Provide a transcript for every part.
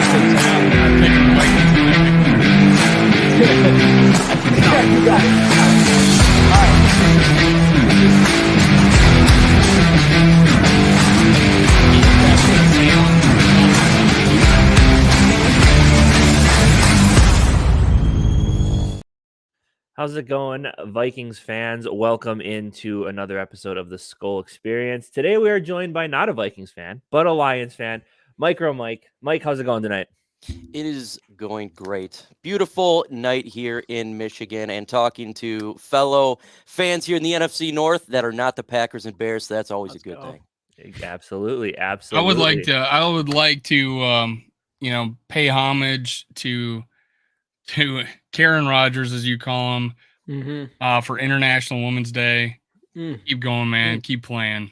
Vikings have. I'm picking the Vikings when I pick them. You got it. All How's it going, Vikings fans? Welcome into another episode of the Skol Experience. Today we are joined by not a Vikings fan, but a Lions fan, Micromike. Mike, how's it going tonight? It is going great. Beautiful night here in Michigan, and talking to fellow fans here in the NFC North that are not the Packers and Bears. So that's always a good thing. Absolutely. I would like to pay homage to Karen Rodgers, as you call him, for International Women's Day. Keep going, man. Keep playing.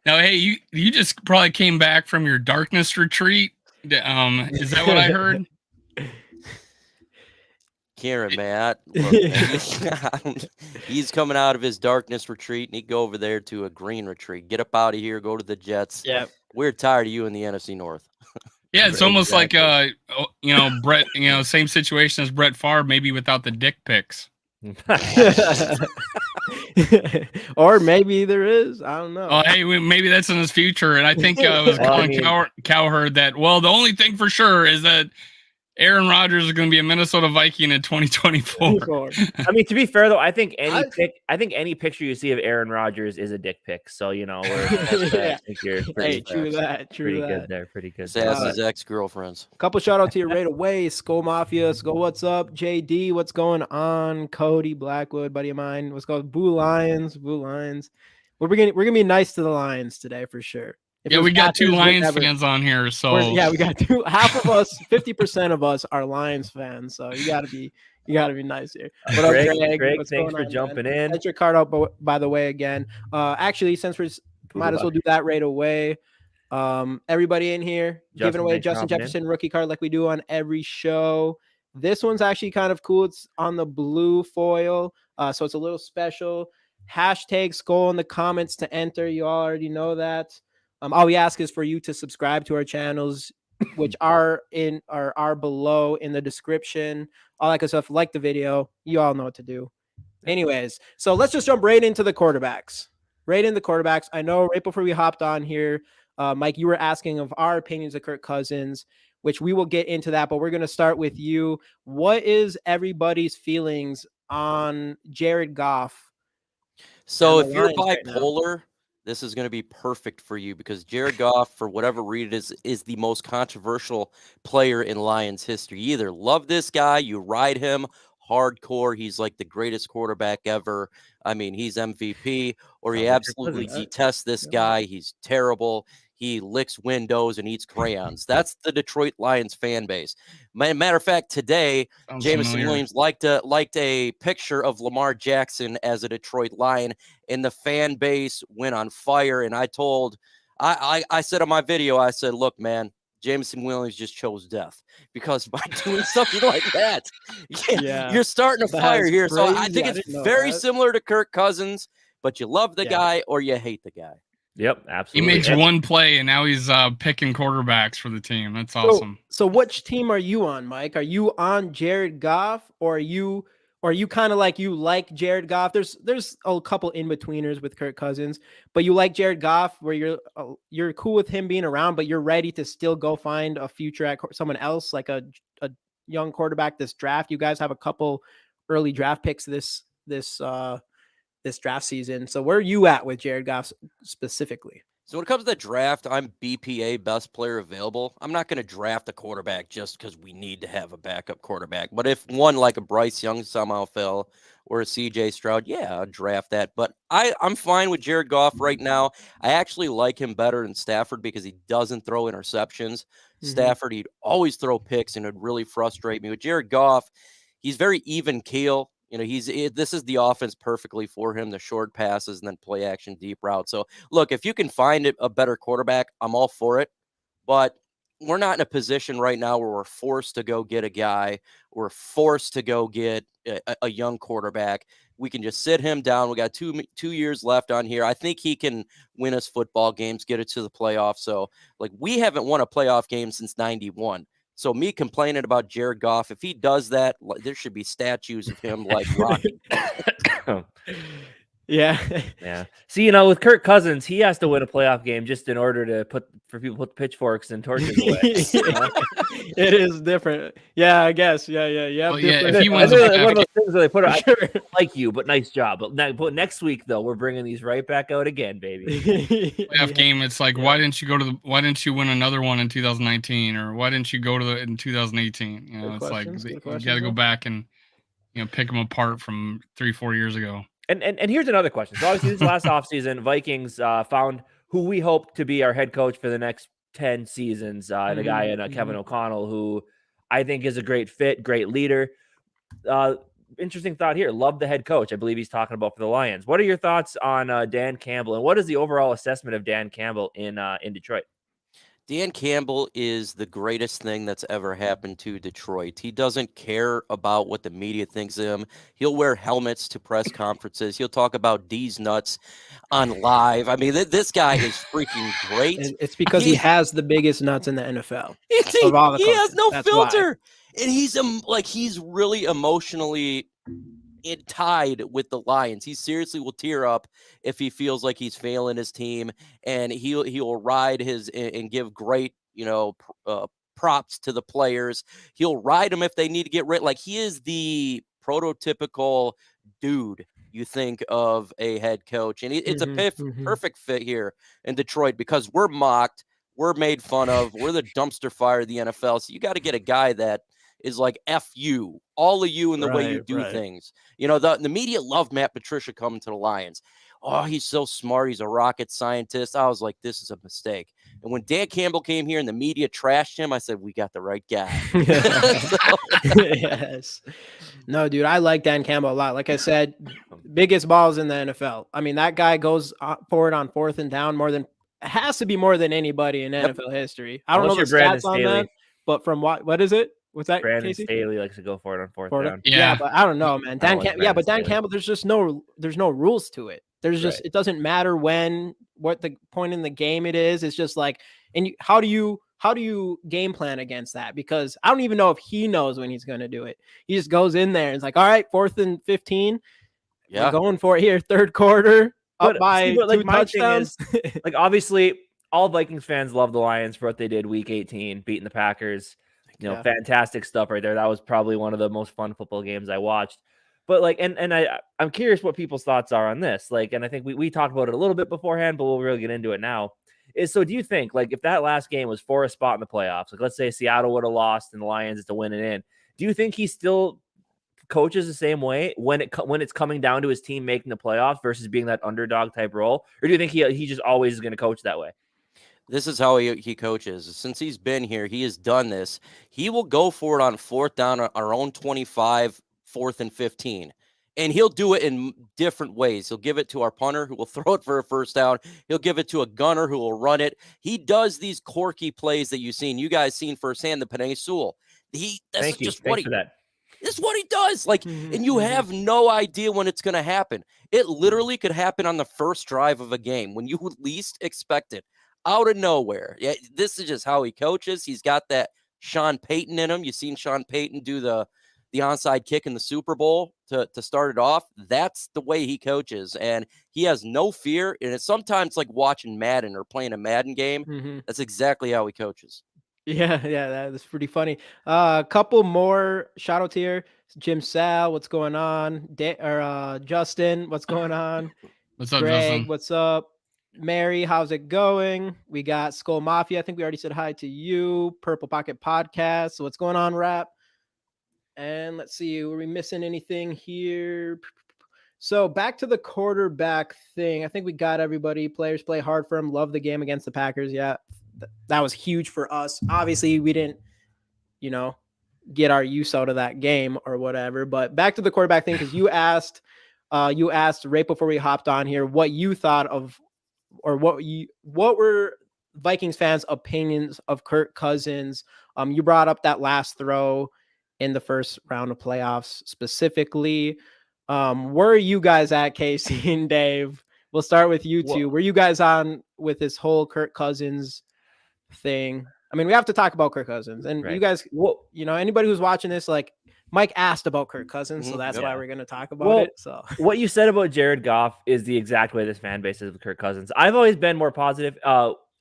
Now, hey, you just probably came back from your darkness retreat. Is that what I heard? Karen, Matt, look, man, he's coming out of his darkness retreat, and he'd go over there to a green retreat. Get up out of here. Go to the Jets. Yeah, we're tired of you in the NFC North. Yeah, it's almost like Brett. Same situation as Brett Favre, maybe without the dick pics. Or maybe there is. I don't know. Oh, hey, maybe that's in his future. And I think it was Colin Cowherd that. Well, the only thing for sure is that Aaron Rodgers is going to be a Minnesota Viking in 2024. I mean, to be fair though, I think any picture you see of Aaron Rodgers is a dick pic. So I think you're pretty, true that. Good there. Pretty good. Says his ex-girlfriends. Couple shout outs here right away. Skol Mafia, Skol, what's up? JD, what's going on? Cody Blackwood, buddy of mine. What's going? Boo Lions. We're gonna be nice to the Lions today for sure. We got two Lions fans on here, so we got two. Half of us, 50% of us are Lions fans. So you gotta be nice here. What up, Greg, thanks for jumping in. Get your card out, by the way, again. Actually, since we might as well do that right away. Everybody in here giving away Justin Jefferson rookie card like we do on every show. This one's actually kind of cool. It's on the blue foil, so it's a little special. Hashtag Skol in the comments to enter. You all already know that. All we ask is for you to subscribe to our channels, which are below in the description. All that good stuff. Like the video. You all know what to do. Anyways, so let's just jump right into the quarterbacks. I know right before we hopped on here, Mike, you were asking of our opinions of Kirk Cousins, which we will get into that, but we're going to start with you. What is everybody's feelings on Jared Goff? So if you're bipolar, this is going to be perfect for you because Jared Goff, for whatever reason, is the most controversial player in Lions history. You either love this guy, you ride him hardcore, he's like the greatest quarterback ever. I mean, he's MVP, or you absolutely detest this guy. He's terrible. He licks windows and eats crayons. That's the Detroit Lions fan base. Matter of fact, today, Jameson Williams liked a picture of Lamar Jackson as a Detroit Lion, and the fan base went on fire. And I said on my video, I said, look, man, Jameson Williams just chose death because by doing something like that, you're starting a fire here. So I think it's very similar to Kirk Cousins, but you love the guy or you hate the guy. Yep, absolutely. He made one play, and now he's picking quarterbacks for the team. That's awesome. So which team are you on, Mike? Are you on Jared Goff, or are you kind of like Jared Goff? There's a couple in-betweeners with Kirk Cousins, but you like Jared Goff where you're cool with him being around, but you're ready to still go find a future at someone else, like a young quarterback this draft. You guys have a couple early draft picks this draft season. So where are you at with Jared Goff specifically? So when it comes to the draft, I'm BPA, best player available. I'm not going to draft a quarterback just because we need to have a backup quarterback. But if one like a Bryce Young somehow fell or a CJ Stroud, I'd draft that. But I'm fine with Jared Goff right now. I actually like him better than Stafford because he doesn't throw interceptions. Stafford, he'd always throw picks and it would really frustrate me. With Jared Goff, he's very even keel. This is the offense perfectly for him, the short passes and then play action deep route. So look, if you can find a better quarterback, I'm all for it. But we're not in a position right now where we're forced to go get a guy. We're forced to go get a young quarterback We can just sit him down. We got two years left on here. I think he can win us football games, get it to the playoffs. So, like, we haven't won a playoff game since 91. So me complaining about Jared Goff, if he does that, there should be statues of him like rocking. Yeah. Yeah. See, you know, with Kirk Cousins, he has to win a playoff game just in order to put pitchforks and torches away. It is different. Yeah, I guess. Yeah. Well, if he wins one of those things where they put sure. I like you, but nice job. But next week though, we're bringing these right back out again, baby. Playoff game. It's like, why didn't you win another one in 2019, or why didn't you go to in 2018? You know, Good it's questions, like you got to go back and pick them apart from 3-4 years ago. And here's another question. So obviously this last offseason, Vikings found who we hope to be our head coach for the next 10 seasons. The guy in Kevin O'Connell, who I think is a great fit, great leader. Interesting thought here. Love the head coach. I believe he's talking about for the Lions. What are your thoughts on Dan Campbell, and what is the overall assessment of Dan Campbell in Detroit? Dan Campbell is the greatest thing that's ever happened to Detroit. He doesn't care about what the media thinks of him. He'll wear helmets to press conferences. He'll talk about D's nuts on live. I mean, this guy is freaking great. It's because he has the biggest nuts in the NFL. He has no filter. And he's really emotionally tied with the Lions. He seriously will tear up if he feels like he's failing his team, and he'll ride his and give great, props to the players. He'll ride them if they need to get rid. Like, he is the prototypical dude you think of a head coach, and it's a perfect fit here in Detroit because we're mocked, we're made fun of, we're the dumpster fire of the NFL. So you got to get a guy that is like F you, all of you in the way you do things. The media loved Matt Patricia coming to the Lions. Oh, he's so smart. He's a rocket scientist. I was like, this is a mistake. And when Dan Campbell came here and the media trashed him, I said, we got the right guy. Yes. No, dude, I like Dan Campbell a lot. Like I said, biggest balls in the NFL. I mean, that guy goes forward on 4th and down has to be more than anybody in NFL history. I don't know the stats on that, but from what is it? What's that? Brandon Casey? Staley likes to go for it on 4th down. Yeah, but I don't know, man. Dan Campbell, there's just no rules to it. There's just it doesn't matter what the point in the game it is. It's just like, and how do you game plan against that? Because I don't even know if he knows when he's going to do it. He just goes in there and it's like, all right, 4th and 15. Yeah, we're going for it here, 3rd quarter, up by 2 touchdowns. Like, obviously, all Vikings fans love the Lions for what they did Week 18, beating the Packers. Fantastic stuff right there. That was probably one of the most fun football games I watched. But like, and I'm curious what people's thoughts are on this. Like, and I think we talked about it a little bit beforehand, but we'll really get into it now. So do you think, like, if that last game was for a spot in the playoffs, like let's say Seattle would have lost and the Lions is to win it in, do you think he still coaches the same way when it's coming down to his team making the playoffs versus being that underdog type role? Or do you think he just always is going to coach that way? This is how he coaches. Since he's been here, he has done this. He will go for it on 4th down, our own 25, 4th and 15. And he'll do it in different ways. He'll give it to our punter who will throw it for a 1st down. He'll give it to a gunner who will run it. He does these quirky plays that you guys seen firsthand, the Penei Sewell. This is what he does. Like, and you have no idea when it's going to happen. It literally could happen on the first drive of a game when you would least expect it. Out of nowhere. Yeah, this is just how he coaches. He's got that Sean Payton in him. You've seen Sean Payton do the onside kick in the Super Bowl to start it off. That's the way he coaches, and he has no fear. And it's sometimes like watching Madden or playing a Madden game. That's exactly how he coaches. Yeah, that's pretty funny. A couple more shout outs here. Jim Sal, what's going on? Justin, what's going on? What's up, Greg, Justin? what's up? Mary, how's it going? We got Skol Mafia. I think we already said hi to you. Purple Pocket Podcast. So what's going on, Rap? And let's see, were we missing anything here? So back to the quarterback thing. I think we got everybody. Players play hard for him. Love the game against the Packers. Yeah, that was huge for us. Obviously, we didn't, get our use out of that game or whatever. But back to the quarterback thing, because you asked right before we hopped on here what you thought of, or what were Vikings fans' opinions of Kirk Cousins. You brought up that last throw in the first round of playoffs specifically. Where are you guys at, Casey and Dave? We'll start with you two. Were you guys on with this whole Kirk Cousins thing? I mean, we have to talk about Kirk Cousins, and you guys, anybody who's watching this, like Mike asked about Kirk Cousins, so that's why we're going to talk about it. So what you said about Jared Goff is the exact way this fan base is with Kirk Cousins. I've always been more positive.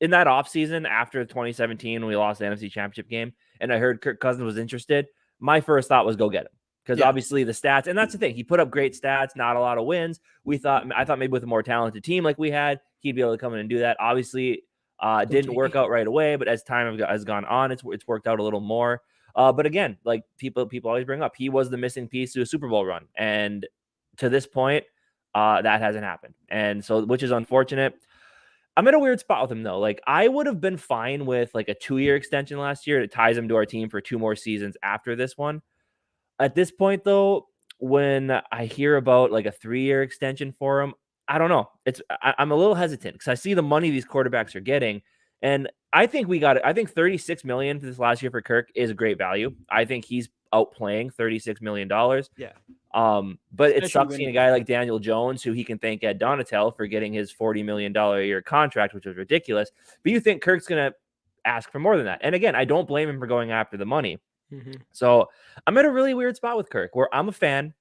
In that offseason after 2017, when we lost the NFC Championship game, and I heard Kirk Cousins was interested, my first thought was go get him. Because obviously the stats, and that's the thing, he put up great stats, not a lot of wins. I thought maybe with a more talented team like we had, he'd be able to come in and do that. Obviously, didn't work out right away, but as time has gone on, it's worked out a little more. But again, like people always bring up, he was the missing piece to a Super Bowl run, and to this point, that hasn't happened, and so which is unfortunate. I'm in a weird spot with him though. Like I would have been fine with like a 2-year extension last year. It ties him to our team for 2 more seasons after this one. At this point, though, when I hear about like a 3-year extension for him, I don't know. I'm a little hesitant because I see the money these quarterbacks are getting, and I think I think $36 million for this last year for Kirk is a great value. I think he's outplaying $36 million. Yeah. But it sucks seeing a guy like Daniel Jones, who he can thank Ed Donatel for getting his $40 million a year contract, which was ridiculous. But you think Kirk's going to ask for more than that? And again, I don't blame him for going after the money. So I'm in a really weird spot with Kirk where I'm a fan.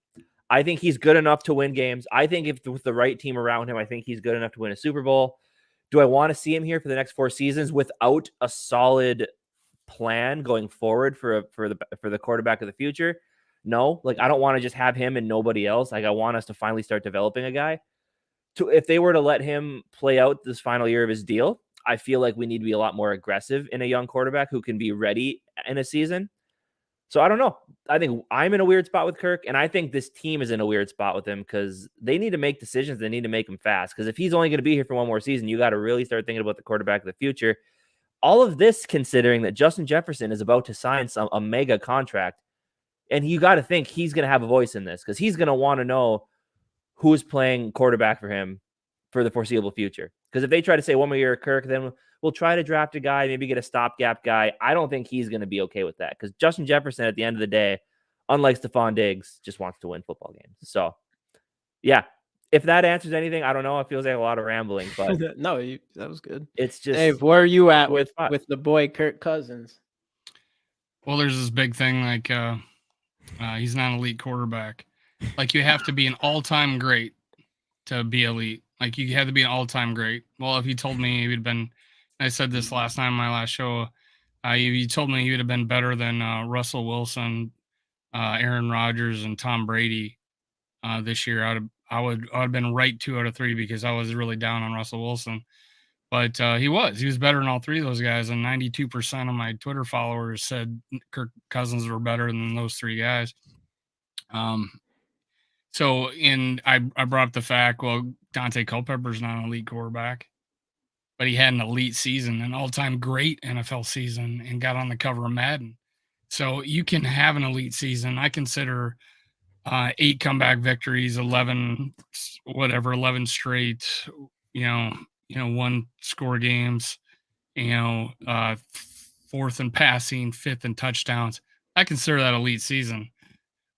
I think he's good enough to win games. I think if with the right team around him, I think he's good enough to win a Super Bowl. Do I want to see him here for the next 4 seasons without a solid plan going forward for the quarterback of the future? No, like I don't want to just have him and nobody else. Like I want us to finally start developing a guy. If they were to let him play out this final year of his deal, I feel like we need to be a lot more aggressive in a young quarterback who can be ready in a season. So I don't know. I think I'm in a weird spot with Kirk, and I think this team is in a weird spot with him because they need to make decisions. They need to make them fast because if he's only going to be here for 1 more season, you got to really start thinking about the quarterback of the future. All of this considering that Justin Jefferson is about to sign a mega contract, and you got to think he's going to have a voice in this because he's going to want to know who's playing quarterback for him for the foreseeable future. Because if they try to say 1 more year Kirk, then we'll try to draft a guy, maybe get a stopgap guy. I don't think he's going to be okay with that because Justin Jefferson, at the end of the day, unlike Stephon Diggs, just wants to win football games. So, yeah, if that answers anything, I don't know. It feels like a lot of rambling, but no, that was good. It's just Dave, where are you at with the boy Kirk Cousins? Well, there's this big thing like he's not an elite quarterback. Like you have to be an all-time great to be elite. Like you have to be an all-time great. Well, if you told me he would have been, I said this last time in my last show, you told me he would have been better than Russell Wilson, Aaron Rodgers, and Tom Brady this year, I would have been right 2 out of 3 because I was really down on Russell Wilson. But he was better than all 3 of those guys, and 92% of my Twitter followers said Kirk Cousins were better than those 3 guys. So I brought up the fact, well, Dante Culpepper's not an elite quarterback, but he had an elite season, an all-time great NFL season, and got on the cover of Madden. So you can have an elite season. I consider 8 comeback victories, 11 straight, 1 score games, 4th in passing, 5th in touchdowns. I consider that elite season.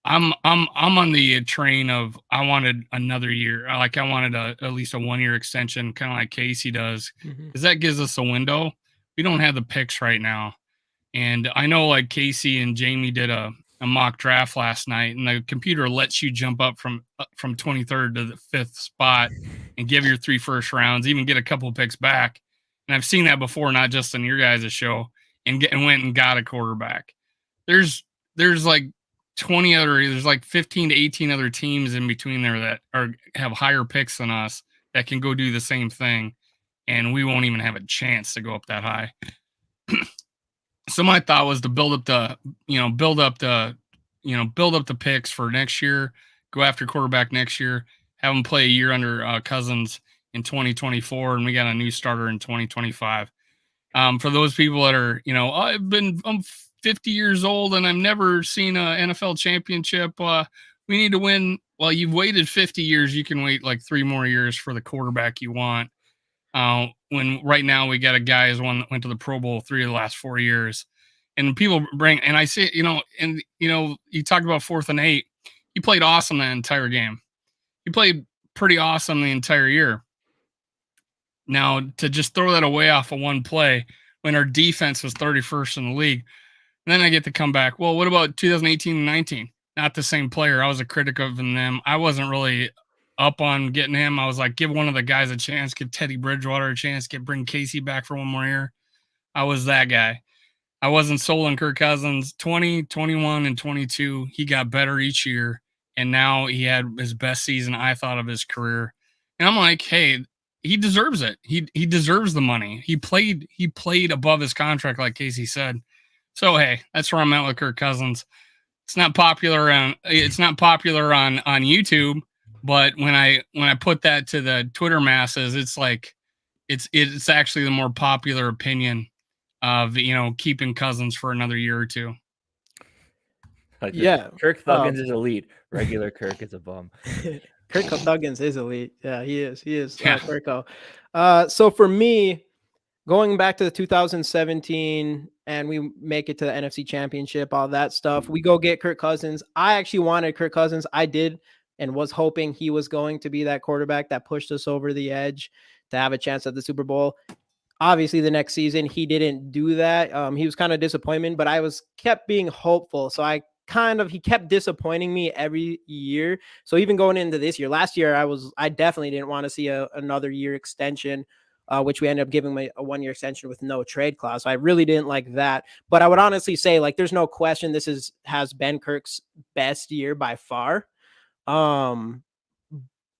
I'm on the train of I wanted another year. I wanted at least a 1-year extension, kind of like Casey does, because that gives us a window. We don't have the picks right now, and I know like Casey and Jamie did a mock draft last night, and the computer lets you jump up from 23rd to the 5th spot and give your 3 first rounds, even get a couple of picks back. And I've seen that before, not just on your guys' show, and went and got a quarterback. There's like 15 to 18 other teams in between there that have higher picks than us that can go do the same thing, and we won't even have a chance to go up that high. So my thought was to build up the picks for next year, go after quarterback next year, have him play a year under Cousins in 2024, and we got a new starter in 2025. For those people that are, I'm 50 years old and I've never seen an NFL championship. We need to win. Well, you've waited 50 years. You can wait like 3 more years for the quarterback you want. When right now we got a guy who's one that went to the Pro Bowl 3 of the last 4 years, and people bring, and I say, you talked about 4th and 8. He played awesome that entire game. He played pretty awesome the entire year. Now, to just throw that away off of one play when our defense was 31st in the league, and then I get to come back. Well, what about 2018 and 19? Not the same player. I was a critic of them. I wasn't really up on getting him. I was like, give one of the guys a chance, give Teddy Bridgewater a chance, bring Casey back for one more year. I was that guy. I wasn't sold on Kirk Cousins. 20, 21, and 22, he got better each year, and now he had his best season, I thought, of his career. And I'm like, hey, he deserves it. He deserves the money. He played above his contract, like Casey said. So hey, that's where I'm at with Kirk Cousins. It's not popular on YouTube, but when I put that to the Twitter masses, it's like it's actually the more popular opinion of keeping Cousins for another year or two. Yeah, Kirk Thuggins is elite. Regular Kirk is a bum. Kirk Thuggins is elite. Yeah, he is. Yeah. Kirko. So for me, going back to the 2017, and we make it to the NFC Championship, all that stuff, we go get Kirk Cousins. I actually wanted Kirk Cousins. I did, and was hoping he was going to be that quarterback that pushed us over the edge to have a chance at the Super Bowl. Obviously, the next season, he didn't do that. He was kind of disappointment, but I kept being hopeful. So he kept disappointing me every year. So even going into this year, last year, I definitely didn't want to see another year extension, which we ended up giving me a 1-year extension with no trade clause. So I really didn't like that. But I would honestly say, like, there's no question this has been Kirk's best year by far.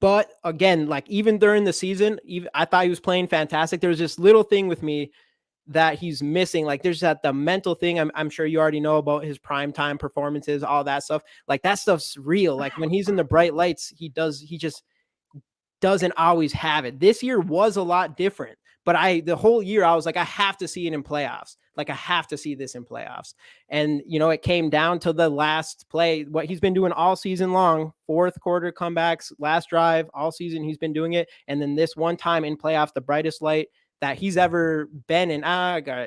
But again, like, even during the season, I thought he was playing fantastic. There was this little thing with me that he's missing. Like, there's the mental thing. I'm sure you already know about his primetime performances, all that stuff. Like, that stuff's real. Like, when he's in the bright lights, he just doesn't always have it. This year was a lot different, but the whole year I was like, I have to see it in playoffs. Like, I have to see this in playoffs. And, it came down to the last play, what he's been doing all season long, fourth quarter comebacks, last drive, all season he's been doing it. And then this one time in playoffs, the brightest light that he's ever been in.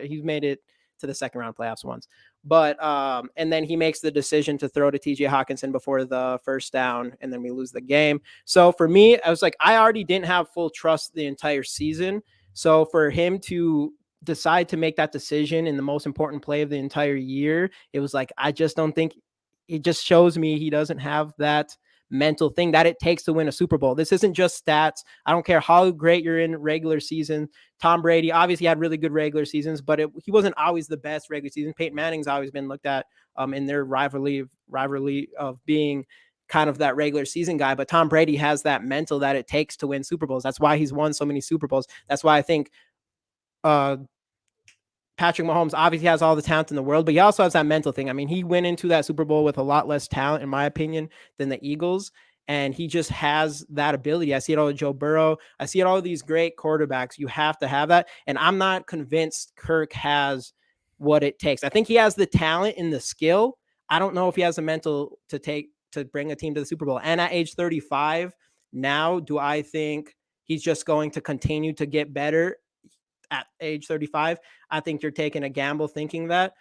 He's made it to the second round playoffs once. But and then he makes the decision to throw to TJ Hawkinson before the first down, and then we lose the game. So for me, I was like, I already didn't have full trust the entire season. So for him to decide to make that decision in the most important play of the entire year, it was like, I just don't think, it just shows me he doesn't have that mental thing that it takes to win a Super Bowl. This isn't just stats. I don't care how great you're in regular season. Tom Brady obviously had really good regular seasons, but he wasn't always the best regular season. Peyton Manning's always been looked at in their rivalry of being kind of that regular season guy. But Tom Brady has that mental that it takes to win Super Bowls. That's why he's won so many Super Bowls. That's why I think Patrick Mahomes obviously has all the talent in the world, but he also has that mental thing. I mean, he went into that Super Bowl with a lot less talent, in my opinion, than the Eagles. And he just has that ability. I see it all with Joe Burrow. I see it all with these great quarterbacks. You have to have that. And I'm not convinced Kirk has what it takes. I think he has the talent and the skill. I don't know if he has the mental to bring a team to the Super Bowl. And at age 35 now, do I think he's just going to continue to get better at age 35? I think you're taking a gamble thinking that.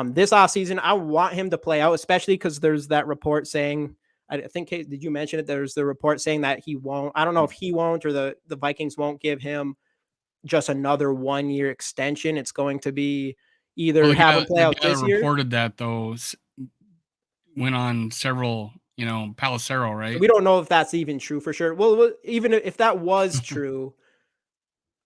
This offseason, I want him to play out, especially because there's that report saying, I think, did you mention it? There's the report saying that he won't. I don't know if he won't or the Vikings won't give him just another 1-year extension. It's going to be either have him play out this year. Reported that, though, went on several, Palacero, right? So we don't know if that's even true for sure. Well, even if that was true,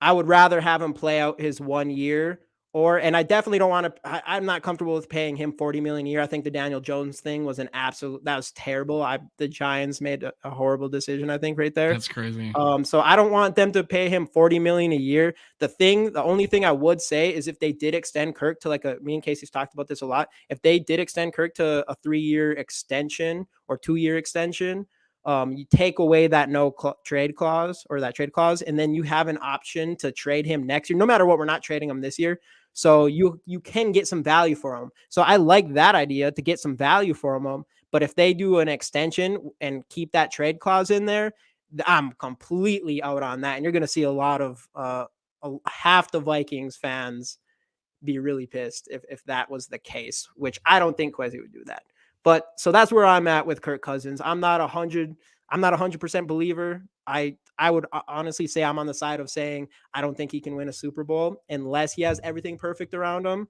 I would rather have him play out his 1 year, and I definitely don't want to. I'm not comfortable with paying him $40 million a year. I think the Daniel Jones thing was that was terrible. The Giants made a horrible decision, I think, right there. That's crazy. So I don't want them to pay him $40 million a year. The only thing I would say is if they did extend Kirk to me and Casey's talked about this a lot. If they did extend Kirk to a 3-year extension or 2-year extension, you take away that trade clause, and then you have an option to trade him next year. No matter what, we're not trading him this year. So you can get some value for him. So I like that idea to get some value for him. But if they do an extension and keep that trade clause in there, I'm completely out on that. And you're going to see a lot of half the Vikings fans be really pissed if that was the case, which I don't think Kwesi would do that. But so that's where I'm at with Kirk Cousins. I'm not 100% believer. I would honestly say I'm on the side of saying I don't think he can win a Super Bowl unless he has everything perfect around him.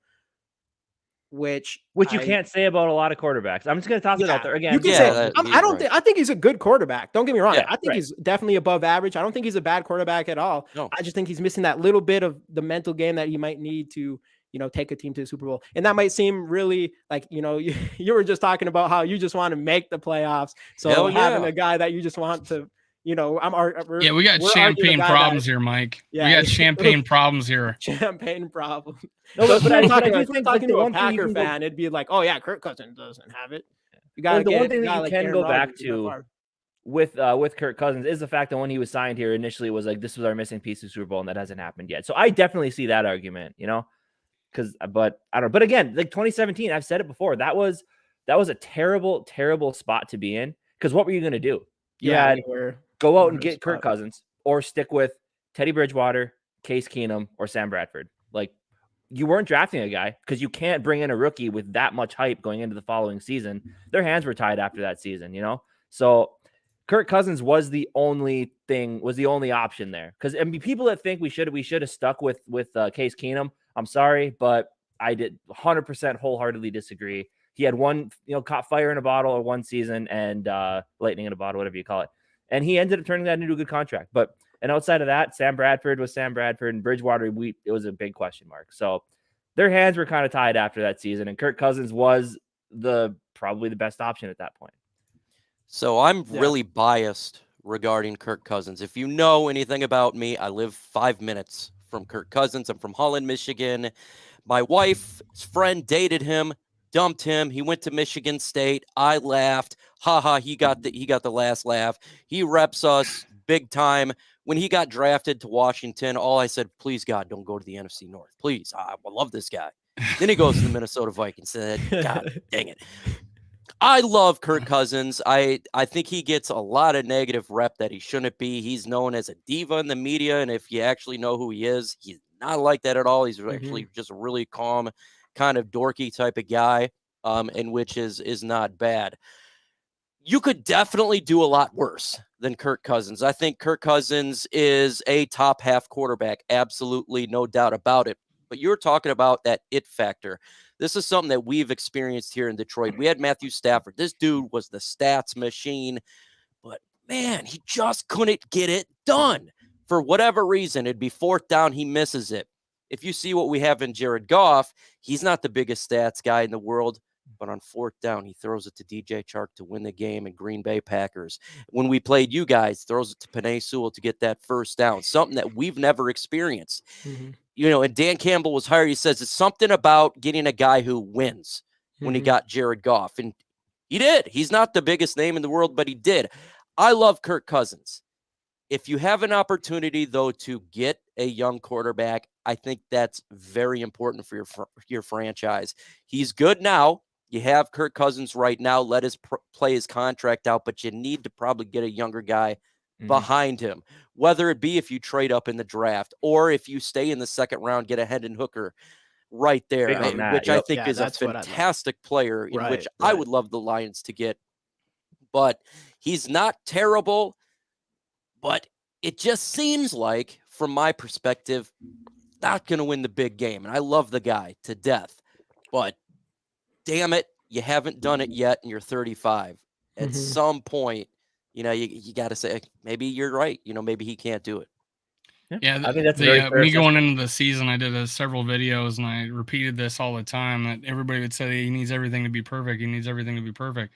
Which you can't say about a lot of quarterbacks. I'm just going to toss it out there again. You can say I think he's a good quarterback. Don't get me wrong. Yeah, I think he's definitely above average. I don't think he's a bad quarterback at all. No. I just think he's missing that little bit of the mental game that he might need to, take a team to the Super Bowl. And that might seem really like, you were just talking about how you just want to make the playoffs. So having a guy that you just want to, we got champagne problems here, Mike. Yeah, we got champagne problems here. Champagne problems. No, but I talking to a Packer fan, it'd be like, oh yeah, Kirk Cousins doesn't have it. You got the one thing that you can go back to with Kirk Cousins is the fact that when he was signed here initially, it was like this was our missing piece of Super Bowl, and that hasn't happened yet. So I definitely see that argument, but I don't know. But again, like 2017, I've said it before, that was a terrible, terrible spot to be in. Because what were you going to do? You had go out and get Kirk Cousins or stick with Teddy Bridgewater, Case Keenum, or Sam Bradford. Like, you weren't drafting a guy because you can't bring in a rookie with that much hype going into the following season. Their hands were tied after that season, So Kirk Cousins was the only option there. Because people that think we should have stuck with Case Keenum, I'm sorry, but I did 100% wholeheartedly disagree. He had one, caught fire in a bottle or one season and lightning in a bottle, whatever you call it. And he ended up turning that into a good contract. And outside of that, Sam Bradford was Sam Bradford, and Bridgewater, it was a big question mark. So their hands were kind of tied after that season, and Kirk Cousins was probably the best option at that point. So I'm really biased regarding Kirk Cousins. If you know anything about me, I live 5 minutes from Kirk Cousins. I'm from Holland, Michigan. My wife's friend dated him, dumped him. He went to Michigan State. I laughed. He got the last laugh. He reps us big time. When he got drafted to Washington, all I said, please God, don't go to the NFC North. Please. I love this guy. Then he goes to the Minnesota Vikings. Said, God dang it. I love Kirk Cousins. I think he gets a lot of negative rep that he shouldn't be. He's known as a diva in the media, and if you actually know who he is, he's not like that at all. He's actually just a really calm, kind of dorky type of guy, and which is not bad. You could definitely do a lot worse than Kirk Cousins. I think Kirk Cousins is a top half quarterback. Absolutely, no doubt about it. But you're talking about that it factor. This is something that we've experienced here in Detroit. We had Matthew Stafford. This dude was the stats machine, but man, he just couldn't get it done. For whatever reason, it'd be fourth down, he misses it. If you see what we have in Jared Goff, he's not the biggest stats guy in the world, but on fourth down, he throws it to DJ Chark to win the game in Green Bay Packers. When we played you guys, throws it to Penei Sewell to get that first down, something that we've never experienced. And Dan Campbell was hired. He says it's something about getting a guy who wins when he got Jared Goff. And he did. He's not the biggest name in the world, but he did. I love Kirk Cousins. If you have an opportunity, though, to get a young quarterback, I think that's very important for your franchise. He's good now. You have Kirk Cousins right now. Let us play his contract out, but you need to probably get a younger guy behind him, whether it be if you trade up in the draft or if you stay in the second round, get a Hendon Hooker right there, which I think is a fantastic player in which I would love the Lions to get. But he's not terrible, but it just seems like, from my perspective, not going to win the big game. And I love the guy to death, but damn it, you haven't done it yet, and you're 35. At some point, you got to say, maybe you're right. Maybe he can't do it. Yeah, I think that's me going into the season. I did several videos, and I repeated this all the time. That everybody would say he needs everything to be perfect. He needs everything to be perfect.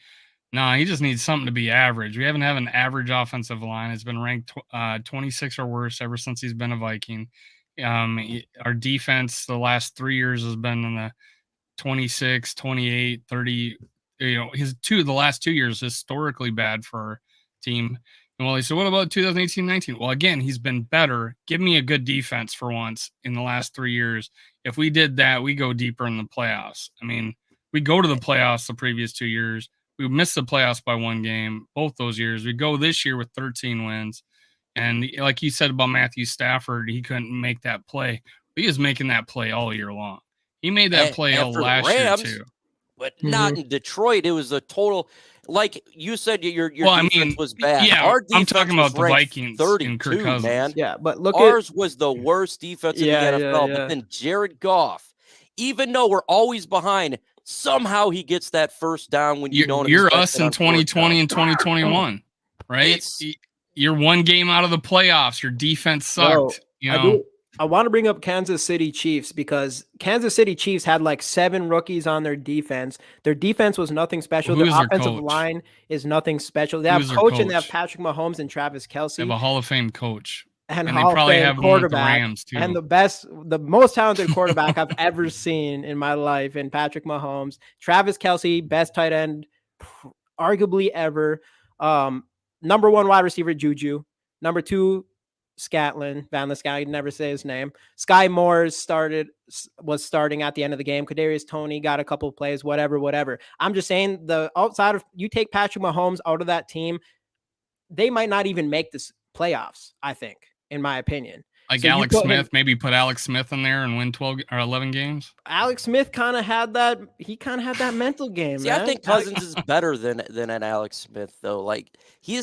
No, he just needs something to be average. We haven't had an average offensive line. It's been ranked 26 or worse ever since he's been a Viking. Our defense the last 3 years has been in the 26, 28, 30. The last 2 years historically bad for our team. And Wally said, what about 2018-19? Well, again, he's been better. Give me a good defense for once in the last 3 years. If we did that, we go deeper in the playoffs. I mean, we go to the playoffs the previous 2 years. We missed the playoffs by one game both those years. We go this year with 13 wins. And like you said about Matthew Stafford, he couldn't make that play. He was making that play all year long. He made that play last year too. but not in Detroit. It was a total, like you said, your defense was bad. Yeah, our defense I'm talking about the Vikings 32, man. Yeah, but look, ours was the worst defense in the NFL. Yeah. But then Jared Goff, even though we're always behind, somehow he gets that first down when you're us in 2020 and 2021, right? You're one game out of the playoffs. Your defense sucked. I want to bring up Kansas City Chiefs because Kansas City Chiefs had like 7 rookies on their defense. Their defense was nothing special. Their offensive line is nothing special. They have coach and they have Patrick Mahomes and Travis Kelce. They have a Hall of Fame coach. And they probably have quarterback Rams too. And the most talented quarterback I've ever seen in my life, in Patrick Mahomes. Travis Kelce, best tight end arguably ever. Number 1 wide receiver, Juju. Number 2, Van the Sky, never say his name. Sky Moore was starting at the end of the game. Kadarius Toney got a couple of plays, whatever. I'm just saying, the outside of, you take Patrick Mahomes out of that team, they might not even make this playoffs, I think, in my opinion. Like so Alex Smith, maybe put Alex Smith in there and win 12 or 11 games. Alex Smith kind of had that. He kind of had that mental game. See, I think Cousins is better than an Alex Smith, though. Like he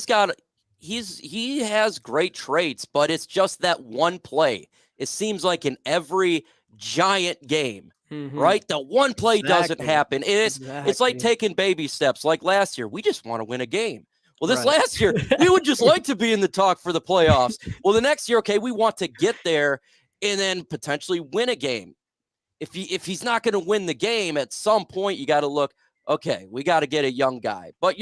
has great traits, but it's just that one play. It seems like in every giant game, right? The one play doesn't happen. It's like taking baby steps. Like last year, we just want to win a game. Well, this last year, we would just like to be in the talk for the playoffs. Well, the next year, okay, we want to get there and then potentially win a game. If he's not going to win the game, at some point, you got to look, okay, we got to get a young guy. But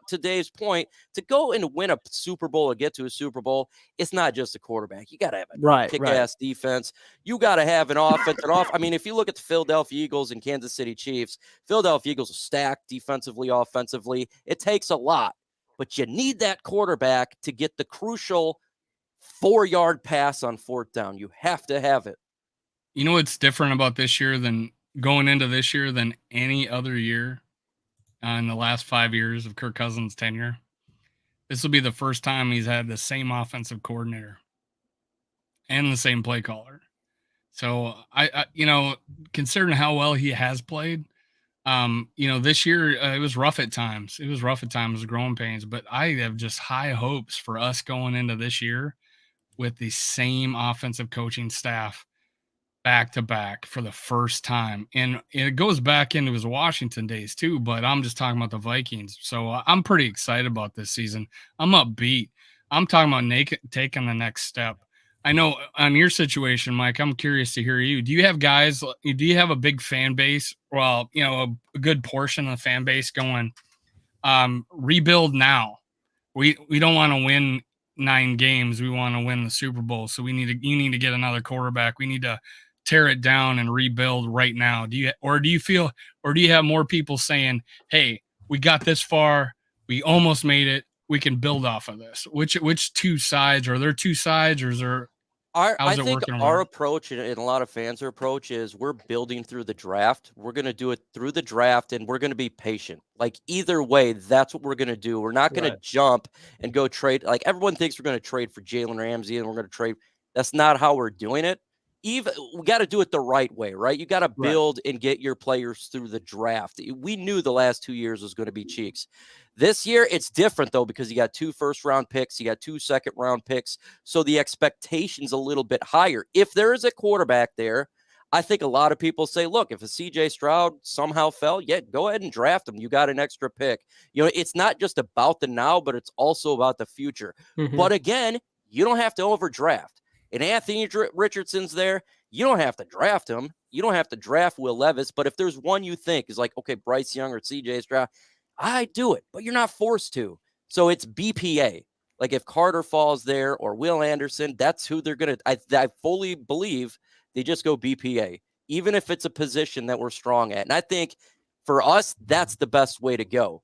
to Dave's point, to go and win a Super Bowl or get to a Super Bowl, it's not just a quarterback. You got to have a kick-ass defense. You got to have an offense. I mean, if you look at the Philadelphia Eagles and Kansas City Chiefs, Philadelphia Eagles are stacked defensively, offensively. It takes a lot. But you need that quarterback to get the crucial 4-yard pass on 4th down. You have to have it. You know what's different about this year than going into this year than any other year in the last 5 years of Kirk Cousins' tenure? This will be the first time he's had the same offensive coordinator and the same play caller. So I considering how well he has played, this year it was rough at times. It was rough at times, growing pains, but I have just high hopes for us going into this year with the same offensive coaching staff back to back for the first time. And it goes back into his Washington days too, but I'm just talking about the Vikings. So I'm pretty excited about this season. I'm upbeat. I'm talking about taking the next step. I know on your situation, Mike, I'm curious to hear you. Do you have a big fan base? Well, a good portion of the fan base going, rebuild now. We don't want to win 9 games. We want to win the Super Bowl. So you need to get another quarterback. We need to tear it down and rebuild right now. Do you have more people saying, hey, we got this far, we almost made it, we can build off of this? Which two sides? Are there two sides, or is there? I think our approach and a lot of fans' approach is we're building through the draft. We're going to do it through the draft, and we're going to be patient. Like either way, that's what we're going to do. We're not going to jump and go trade. Like everyone thinks we're going to trade for Jalen Ramsey and we're going to trade. That's not how we're doing it. We got to do it the right way, right? You got to build and get your players through the draft. We knew the last 2 years was going to be cheeks. This year, it's different, though, because you got 2 first-round picks. You got 2 second-round picks. So the expectation's a little bit higher. If there is a quarterback there, I think a lot of people say, look, if a C.J. Stroud somehow fell, go ahead and draft him. You got an extra pick. It's not just about the now, but it's also about the future. But again, you don't have to overdraft. And Anthony Richardson's there. You don't have to draft him. You don't have to draft Will Levis. But if there's one you think is like, okay, Bryce Young or C.J. Stroud, I do it, but you're not forced to. So it's BPA. Like if Carter falls there or Will Anderson, that's who they're going to. I fully believe they just go BPA, even if it's a position that we're strong at. And I think for us, that's the best way to go.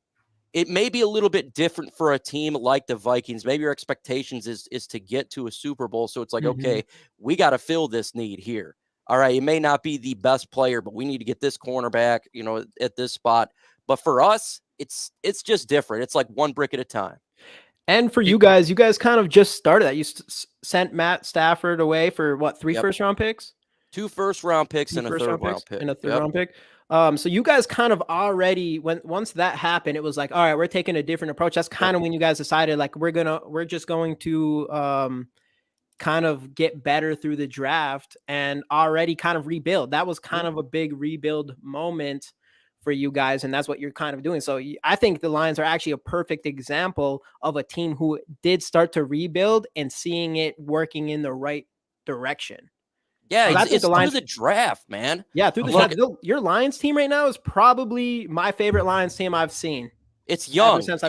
It may be a little bit different for a team like the Vikings. Maybe your expectations is to get to a Super Bowl. So it's like, okay, we got to fill this need here. All right, it may not be the best player, but we need to get this cornerback, at this spot. But for us, it's just different. It's like one brick at a time. And for you guys kind of just started that. You sent Matt Stafford away for what, 3 first-round picks? 2 first-round picks and a third-round pick. And a third-round pick. So you guys kind of already once that happened, it was like, all right, we're taking a different approach. That's kind of when you guys decided like we're just going to kind of get better through the draft and already kind of rebuild. That was kind of a big rebuild moment for you guys, and that's what you're kind of doing. So I think the Lions are actually a perfect example of a team who did start to rebuild and seeing it working in the right direction. Yeah, it's through the draft, man. Yeah, through the draft. Your Lions team right now is probably my favorite Lions team I've seen. It's young. Since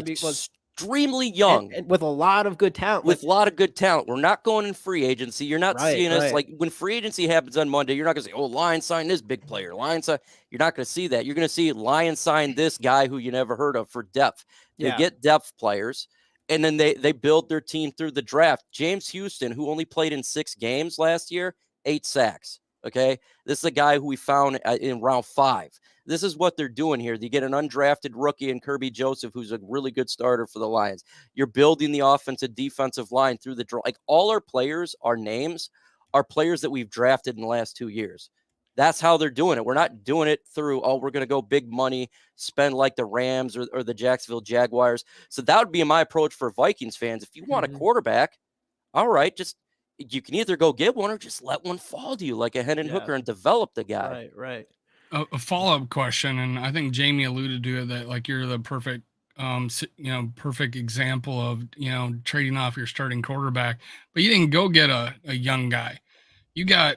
extremely young. And with a lot of good talent. With a lot of good talent. We're not going in free agency. You're not seeing us like when free agency happens on Monday, you're not going to say, oh, Lions signed this big player. Lions sign. You're not going to see that. You're going to see Lions sign this guy who you never heard of for depth. They get depth players. And then they build their team through the draft. James Houston, who only played in 6 games last year, 8 sacks. Okay. This is a guy who we found in round 5. This is what they're doing here. You get an undrafted rookie in Kirby Joseph, who's a really good starter for the Lions. You're building the offensive defensive line through the draw. Like all our players, our names are players that we've drafted in the last 2 years. That's how they're doing it. We're not doing it through, oh, we're going to go big money, spend like the Rams or the Jacksonville Jaguars. So that would be my approach for Vikings fans. If you want a quarterback, all right, you can either go get one or just let one fall to you like a Hendon Hooker and develop the guy. Right. A follow-up question, and I think Jamie alluded to it, that like you're the perfect perfect example of trading off your starting quarterback, but you didn't go get a young guy. You got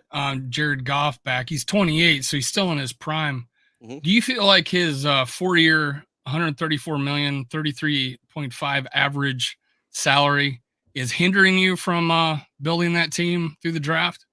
Jared Goff back. He's 28, so he's still in his prime. Do you feel like his 4-year, $134 million, 33.5 average salary is hindering you from building that team through the draft?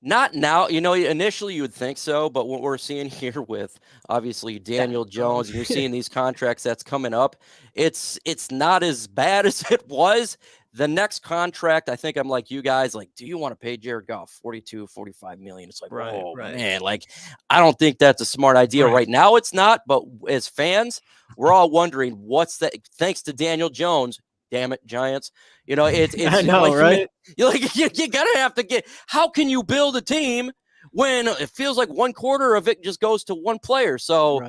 Not now. Initially you would think so, but what we're seeing here with obviously Daniel Jones, and you're seeing these contracts that's coming up, it's not as bad as it was. The next contract, I think I'm like you guys, like, do you want to pay Jared Goff $42-45 million? It's like, man, like, I don't think that's a smart idea right now. It's not, but as fans, we're all wondering what's that. Thanks to Daniel Jones. Damn it, Giants. It's I know, like, right? You gotta have to get. How can you build a team when it feels like 1/4 of it just goes to one player? So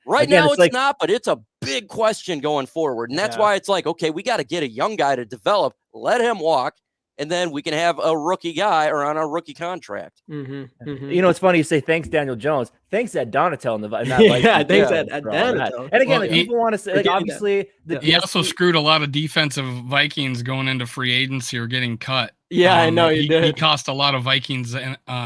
right now it's not, but it's a big question going forward, and that's why it's like, okay, we got to get a young guy to develop, let him walk, and then we can have a rookie guy or on a rookie contract. It's funny you say thanks Daniel Jones. Thanks Ed Donatel in the thanks Ed Donatel. And again, people want to say obviously he also screwed a lot of defensive Vikings going into free agency or getting cut. Yeah, I know he did. He cost a lot of Vikings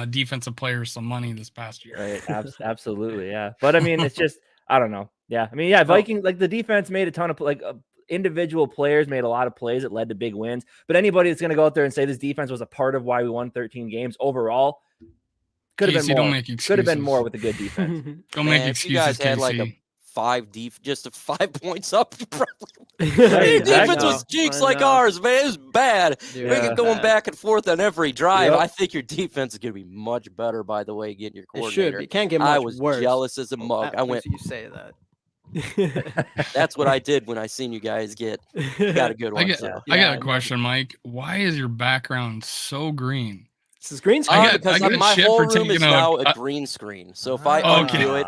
defensive players some money this past year. Right, absolutely, yeah. But I mean, it's just I don't know. Yeah, I mean, Vikings like the defense made a ton of individual players made a lot of plays that led to big wins. But anybody that's going to go out there and say this defense was a part of why we won 13 games overall could have been more. Could have been more with a good defense. Don't make excuses. If you guys had like a 5 5 points up, Right, defense was jinx like ours, man. It was bad. We're going back and forth on every drive. I think your defense is going to be much better. By the way, getting your coordinator. It should. It can't get much worse. I was jealous as a mug. I went. You say that. That's what I did when I seen you guys got a good one. I got a question, Mike. Why is your background so green? This is green screen because my whole room is now a green screen. So if I undo it,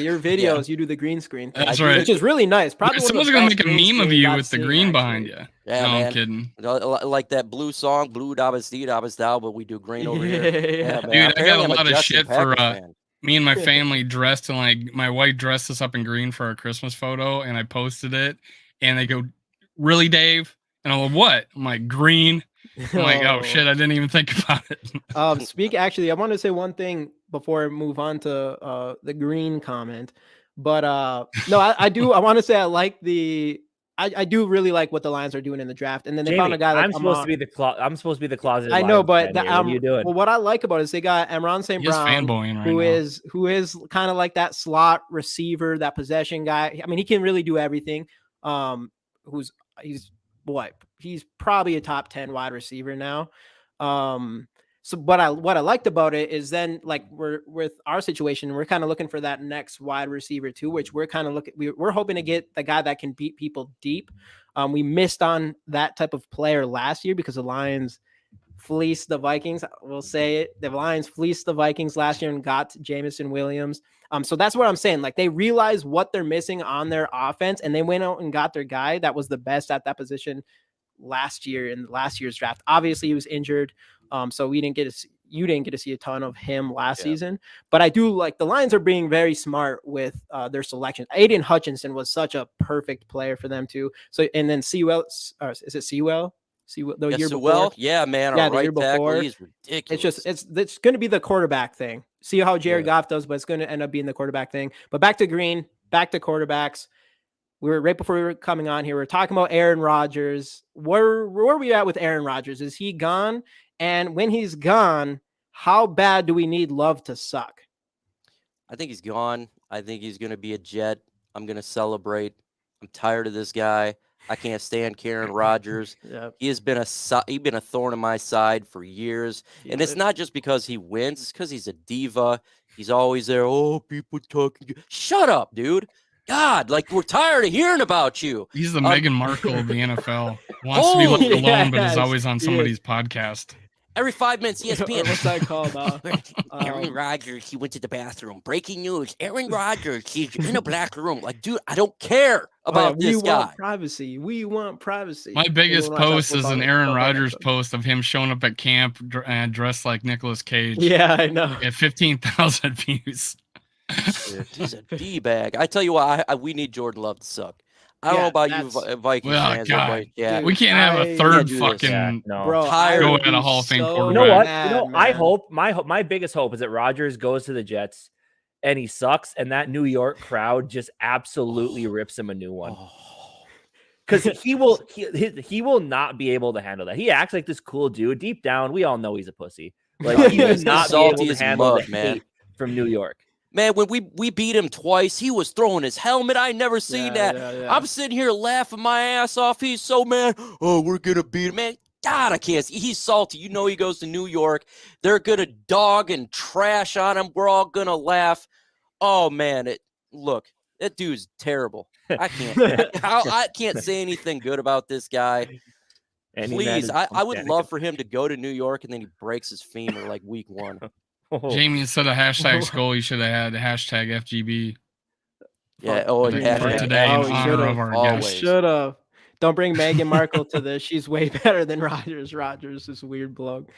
your videos you do the green screen. That's right, which is really nice. Probably someone's gonna make a meme of you with the green behind you. Yeah, no, man. I'm kidding. Like that blue song, Blue Dabas Dee Dabas Dow, but we do green over here. Yeah, dude, I got a lot of shit for me and my family dressed in like my wife dressed us up in green for our Christmas photo, and I posted it, and they go, "Really, Dave?" And I'm like, "What?" I'm like, "Green." I'm like, oh shit, I didn't even think about it. Actually, I want to say one thing before I move on to the green comment. But no, I do. I want to say I like I do really like what the Lions are doing in the draft. And then they found a guy. I'm supposed to be the closet. I know, but what are you doing? Well, what I like about it is they got Amon St. Brown, who is kind of like that slot receiver, that possession guy. I mean, he can really do everything. He's probably a top 10 wide receiver now. So what I liked about it is then like we're with our situation, we're kind of looking for that next wide receiver too, which we're kind of we're hoping to get the guy that can beat people deep. We missed on that type of player last year because the Lions fleeced the Vikings. We'll say it. The Lions fleeced the Vikings last year and got Jameson Williams. So that's what I'm saying. Like, they realized what they're missing on their offense, and they went out and got their guy that was the best at that position last year in last year's draft. Obviously, he was injured, so you didn't get to see a ton of him last season. But I do like the Lions are being very smart with their selection. Aiden Hutchinson was such a perfect player for them too. So, and then Sewell, is it Sewell? The year before? Yeah, man. Yeah, our the right year tackle, before. he's ridiculous. It's going to be the quarterback thing. See how Jared Goff does, but it's going to end up being the quarterback thing. But back to quarterbacks. We were right before we were coming on here. We were talking about Aaron Rodgers. Where are we at with Aaron Rodgers? Is he gone? And when he's gone, how bad do we need Love to suck? I think he's gone. I think he's going to be a Jet. I'm going to celebrate. I'm tired of this guy. I can't stand Karen Rodgers. He has been a thorn in my side for years. And it's not just because he wins. It's because he's a diva. He's always there. Oh, people talking. Shut up, dude. God, like, we're tired of hearing about you. He's the Meghan Markle of the NFL. Wants to be left alone, but is always on somebody's podcast. Every 5 minutes, ESPN. What's that called? Aaron Rodgers, he went to the bathroom. Breaking news. Aaron Rodgers, he's in a black room. Like, dude, I don't care about this guy. We want privacy. My biggest post is an Aaron Rodgers post of him showing up at camp dressed like Nicolas Cage. Yeah, I know. At 15,000 views. He's a D-bag. I tell you what, we need Jordan Love to suck. I don't know about you Vikings fans. Dude, we can't have a third fucking go in a Hall of Fame quarterback. You know what? I hope my biggest hope is that Rodgers goes to the Jets and he sucks, and that New York crowd just absolutely rips him a new one. Because he will not be able to handle that. He acts like this cool dude. Deep down, we all know he's a pussy. Like, he would not be able to handle the hate from New York. Man, when we beat him twice, he was throwing his helmet. I never seen that. Yeah. I'm sitting here laughing my ass off. He's so mad. Oh, we're going to beat him. Man, God, I can't see. He's salty. You know he goes to New York. They're going to dog and trash on him. We're all going to laugh. Oh, man. Look, that dude's terrible. I can't say anything good about this guy. Please, I would love for him to go to New York and then he breaks his femur like week 1. Jamie, instead of hashtag Skol, you should have had hashtag FGB. Yeah. For today in honor of our guest. Should have. Don't bring Meghan Markle to this. She's way better than Rodgers. Rodgers is a weird bloke.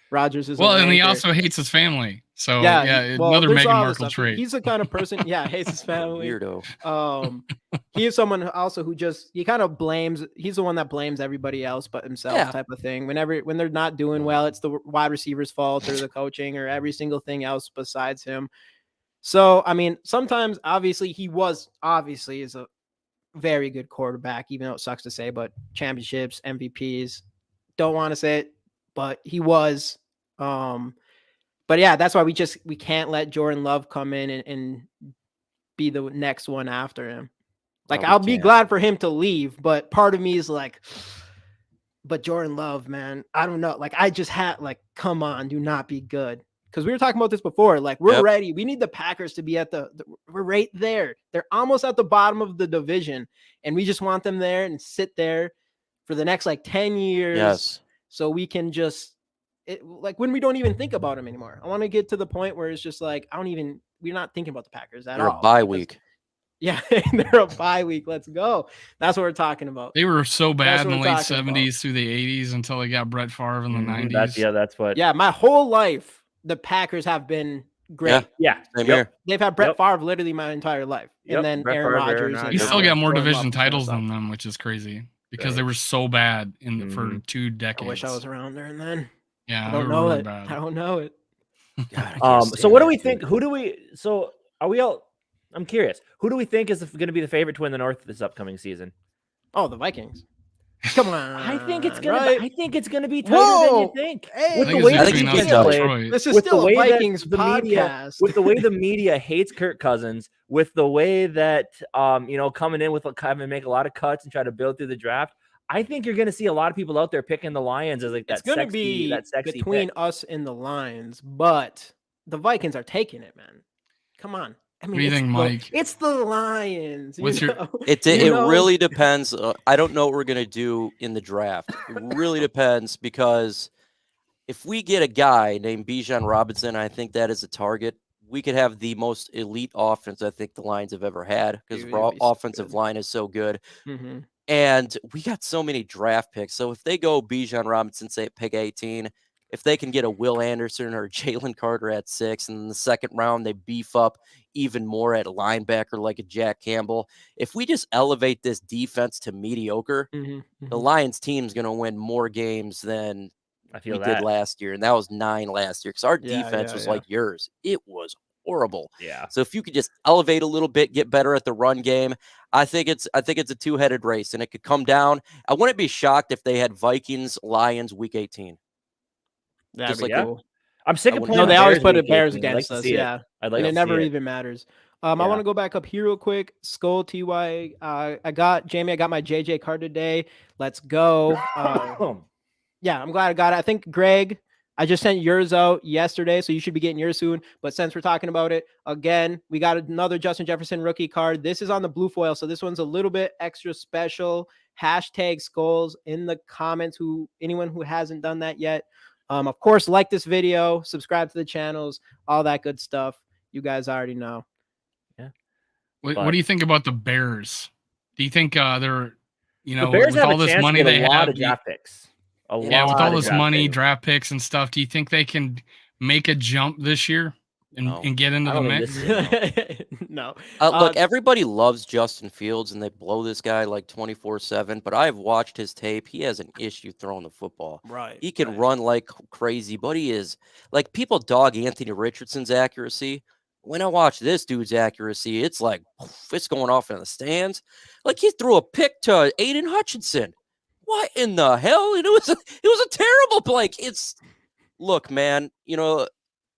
Rodgers is and he also hates his family. So another Meghan Markle trait. He's the kind of person, hates his family. Weirdo. He is someone also who he kind of blames. He's the one that blames everybody else but himself, type of thing. When they're not doing well, it's the wide receiver's fault or the coaching or every single thing else besides him. So I mean, sometimes obviously is a very good quarterback, even though it sucks to say. But championships, MVPs, don't want to say it, but he was. But yeah, that's why we can't let Jordan Love come in and be the next one after him. Like, I'll be glad for him to leave, but part of me is like, but Jordan Love, man, I don't know. Like, I just had come on, do not be good. Because we were talking about this before. Like, we're ready. We need the Packers to be at we're right there. They're almost at the bottom of the division, and we just want them there and sit there for the next 10 years. Yes. So we can just, when we don't even think about them anymore. I want to get to the point where it's just we're not thinking about the Packers at all. They're a bye week. Yeah, they're a bye week. Let's go. That's what we're talking about. They were so bad in the late 70s through the 80s until they got Brett Favre in the 90s. That's what. Yeah, my whole life, the Packers have been great. Yeah. Same here. They've had Brett Favre literally my entire life. And then Aaron Rodgers. He still got more division titles than them, which is crazy because they were so bad for 2 decades. I wish I was around there and then. Yeah, I don't know it. I don't know it. So what do we think? Are we all? I'm curious. Who do we think is going to be the favorite to win the North this upcoming season? Oh, the Vikings. Come on. I think it's gonna be tighter than you think. Hey, with the way this is still a Vikings podcast. With the way the media hates Kirk Cousins, with the way that coming in with having to make a lot of cuts and try to build through the draft. I think you're going to see a lot of people out there picking the Lions as that. It's going to be between pick. us and the Lions, but the Vikings are taking it, man. Come on. I mean, what do you think, Mike? It's the Lions. It really depends. I don't know what we're going to do in the draft. It really depends because if we get a guy named Bijan Robinson, I think that is a target. We could have the most elite offense I think the Lions have ever had because our offensive line is so good. Mm-hmm. And we got so many draft picks. So if they go Bijan Robinson, say at pick 18, if they can get a Will Anderson or Jalen Carter at 6, and in the second round they beef up even more at linebacker like a Jack Campbell, if we just elevate this defense to mediocre, the Lions team's going to win more games than we did last year. And that was 9 last year because our defense was like yours. It was horrible. Yeah. So if you could just elevate a little bit, get better at the run game, I think it's a 2-headed race, and it could come down. I wouldn't be shocked if they had Vikings Lions week 18. That'd be cool. I'm sick of playing. No, they always put the Bears against us. Yeah, I'd like and it never even matters. I want to go back up here real quick. Skol TY. I got my JJ card today. Let's go. Yeah, I'm glad I got it. I think Greg, I just sent yours out yesterday, so you should be getting yours soon. But since we're talking about it, again, we got another Justin Jefferson rookie card. This is on the blue foil, so this one's a little bit extra special. Hashtag Skulls in the comments. Anyone who hasn't done that yet. Of course, like this video, subscribe to the channels, all that good stuff. You guys already know. Yeah. What do you think about the Bears? Do you think they're, the Bears with all this money they have, a lot of draft picks? With all this money, draft picks and stuff, do you think they can make a jump this year and get into the mix? No. Look, everybody loves Justin Fields, and they blow this guy like 24/7. But I've watched his tape. He has an issue throwing the football. Right. He can run like crazy, but he is like people dog Anthony Richardson's accuracy. When I watch this dude's accuracy, it's like it's going off in the stands. Like he threw a pick to Aiden Hutchinson. What in the hell? It was a terrible play. Look, man.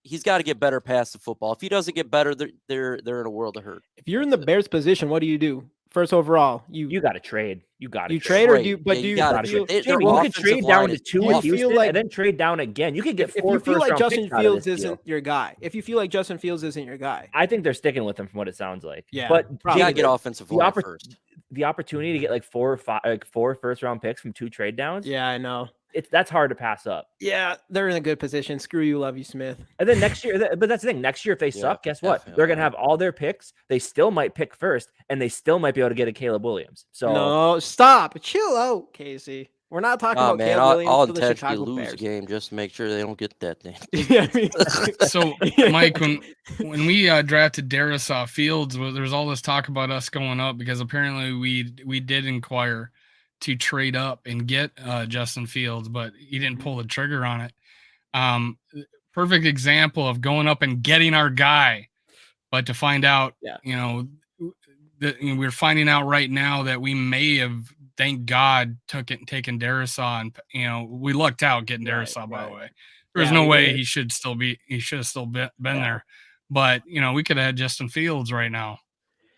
He's got to get better past the football. If he doesn't get better, they're in a world of hurt. If you're in the Bears position, what do you do? First overall, you got to trade. You trade, or do you? But you could trade down to 2 in Houston and then trade down again. You could get 4 if you feel like Justin Fields isn't your guy. If you feel like Justin Fields isn't your guy, I think they're sticking with him from what it sounds like. Yeah, but you gotta get offensive line first. The opportunity to get like 4 or 5, like 4 first-round picks from 2 trade downs. Yeah, I know. That's hard to pass up. Yeah, they're in a good position. Screw you, Lovie Smith. And then next year, but that's the thing. Next year, if they suck, guess what? Definitely. They're gonna have all their picks. They still might pick first, and they still might be able to get a Caleb Williams. So no, stop, chill out, Casey. We're not talking about Caleb Williams. I'll intentionally lose a game just to make sure they don't get that thing. So, Mike, when we drafted Darius Fields, there's all this talk about us going up because apparently we did inquire to trade up and get Justin Fields, but he didn't pull the trigger on it. Perfect example of going up and getting our guy, but to find out, we're finding out right now that we may have, thank God, taken Darisaw, and we lucked out getting Darisaw. By the way, there's no way he should have still been there, but we could have had Justin Fields right now.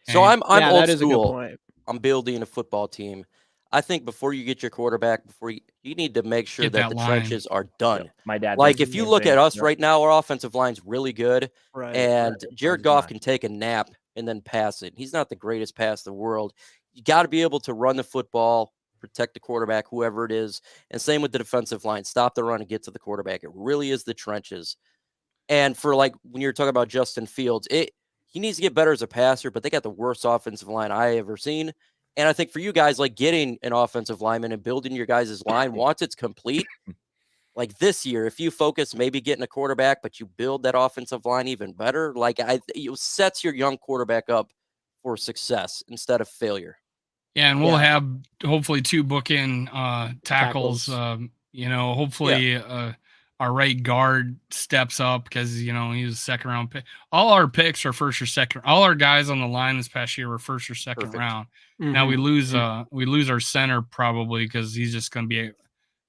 So I'm old that is school. A good point. I'm building a football team. I think before you get your quarterback, you need to make sure that the trenches are done. Yeah, my dad. Like if you look at us right now, our offensive line's really good, and Jared Goff can take a nap and then pass it. He's not the greatest pass in the world. You got to be able to run the football, protect the quarterback, whoever it is, and same with the defensive line. Stop the run and get to the quarterback. It really is the trenches. And for like when you're talking about Justin Fields, he needs to get better as a passer, but they got the worst offensive line I ever seen. And I think for you guys, like getting an offensive lineman and building your guys' line, once it's complete, like this year, if you focus maybe getting a quarterback, but you build that offensive line even better, like it sets your young quarterback up for success instead of failure. Yeah, and we'll have hopefully 2 bookend tackles. Hopefully our right guard steps up because he's a second round pick. All our picks are first or second. All our guys on the line this past year were first or second round. Mm-hmm. Now we lose our center probably because he's just going to be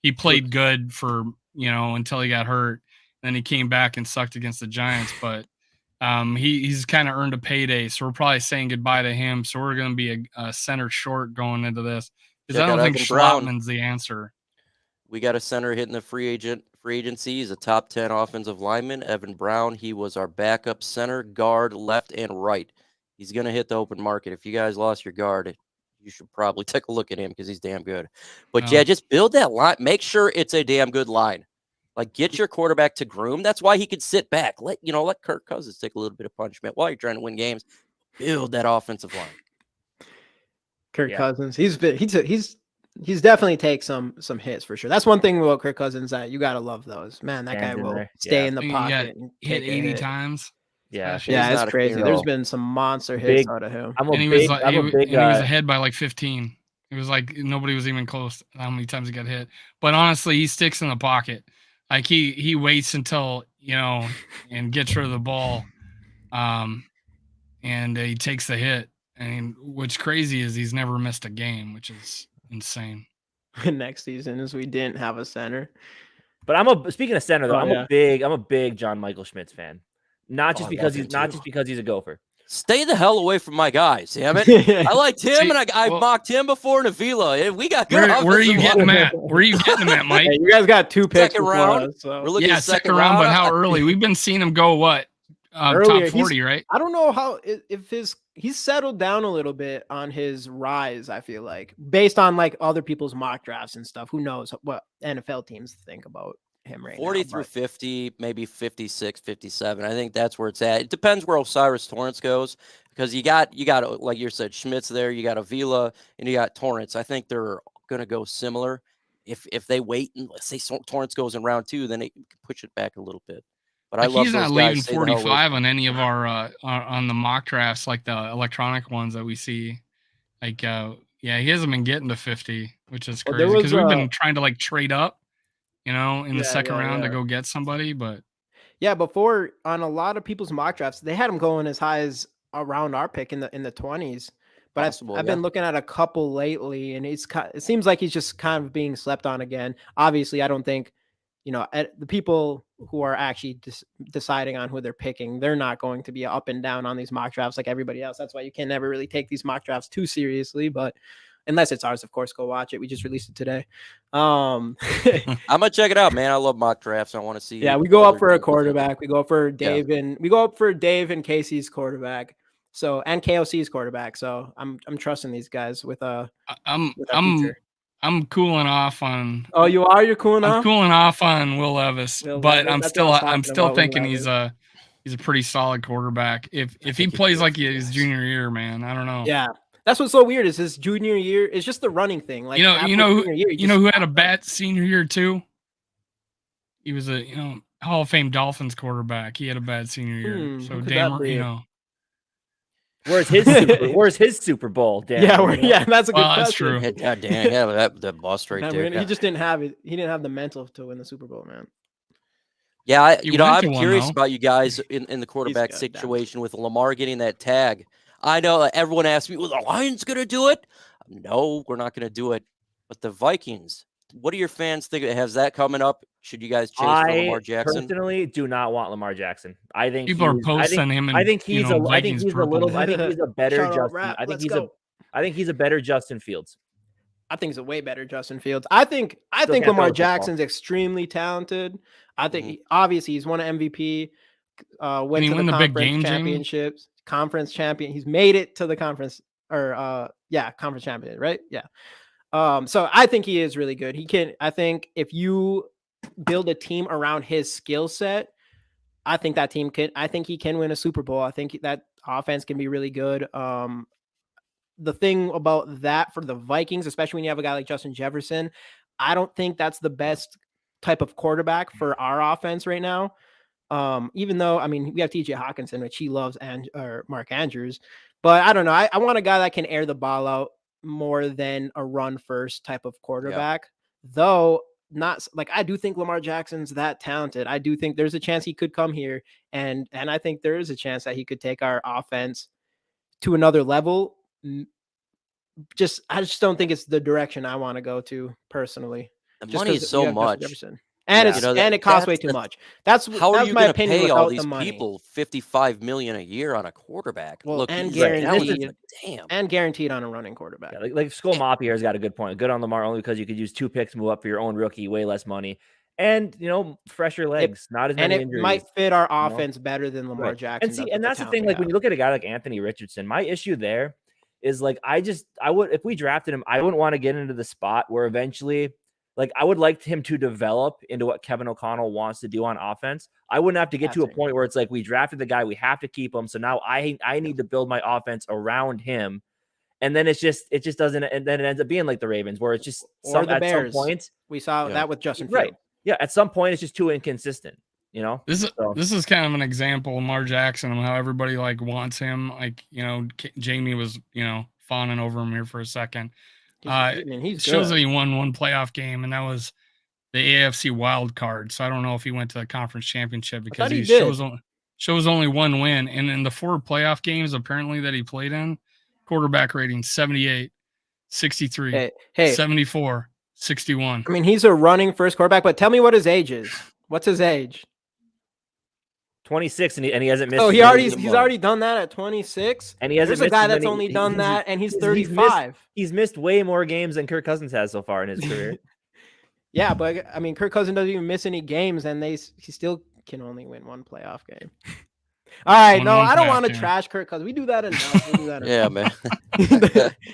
he played good for until he got hurt. Then he came back and sucked against the Giants, but he's kind of earned a payday, so we're probably saying goodbye to him. So we're going to be a center short going into this because I don't think Schlottman's the answer. We got a center hitting the free agency. He's a top 10 offensive lineman. Evan Brown. He was our backup center, guard, left and right. He's going to hit the open market. If you guys lost your guard, you should probably take a look at him because he's damn good. But just build that line. Make sure it's a damn good line. Like, get your quarterback to groom. That's why he could sit back. Let Kirk Cousins take a little bit of punishment while you're trying to win games. Build that offensive line. Kirk Cousins, he's definitely take some hits for sure. That's one thing about Kirk Cousins that you gotta love those. Man, that guy will stay in the pocket and hit 80 times. Yeah, it's crazy. There's been some monster hits out of him. He was ahead by like 15. It was like nobody was even close to how many times he got hit. But honestly, he sticks in the pocket. Like he waits until, and gets rid of the ball. And he takes the hit. And what's crazy is he's never missed a game, which is insane. Next season is we didn't have a center. But speaking of center though, I'm a big John Michael Schmitz fan. Not just because he's a Gopher. Stay the hell away from my guys, damn it. I liked him, and I mocked him before in Avila. We got good. Where are you getting him at? Where are you getting him at, Mike? Hey, you guys got 2 picks second round. So. We're looking at second round, but how early? We've been seeing him go what? Top 40, right? I don't know if he's settled down a little bit on his rise. I feel like based on like other people's mock drafts and stuff. Who knows what NFL teams think about him right 40 now, through 50, maybe 56, 57. I think that's where it's at. It depends where Osiris Torrance goes, because you got like you said, Schmitz there, you got Avila, and you got Torrance. I think they're going to go similar. If they wait and let's say Torrance goes in round 2, then they can push it back a little bit. But I love he's those not guys. leaving 45 on any of our on the mock drafts, like the electronic ones that we see. Like he hasn't been getting to 50, which is crazy because we've been trying to like trade up, in the second round to go get somebody. But before on a lot of people's mock drafts, they had him going as high as around our pick in the 20s. But I've been looking at a couple lately, and it seems like he's just kind of being slept on again. Obviously, I don't think the people who are actually deciding on who they're picking, they're not going to be up and down on these mock drafts like everybody else. That's why you can never really take these mock drafts too seriously. But unless it's ours, of course, go watch it. We just released it today. I'm gonna check it out, man. I love mock drafts. I want to see. Yeah, we go up for a quarterback. We go up for Dave and Casey's quarterback. So and KOC's quarterback. So I'm trusting these guys with I'm cooling off on. Oh, you are? You're cooling off? I'm cooling off on Will Levis, but I'm still thinking he's a pretty solid quarterback. If he plays like his junior year, man, I don't know. Yeah, that's what's so weird is his junior year. It's just the running thing. Like who had a bad senior year too. He was a Hall of Fame Dolphins quarterback. He had a bad senior year. So damn, Where's his Super Bowl? Dan? Yeah, that's a good question. That's true. That bust right there. He just didn't have it. He didn't have the mental to win the Super Bowl, man. Yeah, I'm curious about you guys in the quarterback situation with Lamar getting that tag. I know everyone asks me, well, the Lions going to do it? No, we're not going to do it. But the Vikings, what do your fans think? Has that coming up? Should you guys chase for Lamar Jackson? I personally do not want Lamar Jackson. I think people are posting him. I think he's a better Justin. I think he's a better Justin Fields. I think he's a way better Justin Fields. I think Lamar Jackson's extremely talented. I think obviously he's won an MVP. Went to the big game championships. Conference champion. He's made it to the conference conference champion, right? Yeah. So I think he is really good. I think if you build a team around his skill set, I think he can win a Super Bowl. I think that offense can be really good. The thing about that for the Vikings, especially when you have a guy like Justin Jefferson, I don't think that's the best type of quarterback for our offense right now. Even though, we have TJ Hawkinson, which he loves, or Mark Andrews, but I don't know. I want a guy that can air the ball out more than a run first type of quarterback, though. Not like I do think Lamar Jackson's that talented. I do think there's a chance he could come here, and I think there is a chance that he could take our offense to another level. I just don't think it's the direction I want to go to personally. The money is so much. And it costs way too much. That's you my going to opinion. pay all these people $55 million a year on a quarterback? Well, look, and guaranteed, damn, and guaranteed on a running quarterback. Yeah, like Skol Mopier's has got a good point. Good on Lamar only because you could use 2 picks, move up for your own rookie, way less money, and fresher legs, not as many injuries. And it might fit our offense better than Lamar Jackson. And that's the thing. Like when you look at a guy like Anthony Richardson, my issue there is like I would if we drafted him, I wouldn't want to get into the spot where eventually Like, I would like him to develop into what Kevin O'Connell wants to do on offense. I wouldn't have to get to a point where it's like, we drafted the guy, we have to keep him. So now I need to build my offense around him. And then it just doesn't, and then it ends up being like the Ravens, where it's just or the Bears. Some points we saw that with Justin Fields. Right. Yeah, at some point it's just too inconsistent, you know. This is kind of an example of Lamar Jackson and how everybody like wants him. Like, you know, Jamie was, you know, fawning over him here for a second. He's shows that he won one playoff game, and that was the AFC wild card. So I don't know if he went to the conference championship because he shows only one win. And in the 4 playoff games apparently that he played in, quarterback rating 78, 63, 74, 61. I mean, he's a running first quarterback, but tell me what his age is. What's his age? 26, and he hasn't missed. Oh, he's already done that at 26. And he hasn't. There's a guy that's only done that, and he's 35. He's missed way more games than Kirk Cousins has so far in his career. Yeah, but I mean, Kirk Cousins doesn't even miss any games, and he still can only win one playoff game. All right, I don't want to trash Kirk Cousins. We do that enough. Yeah, man.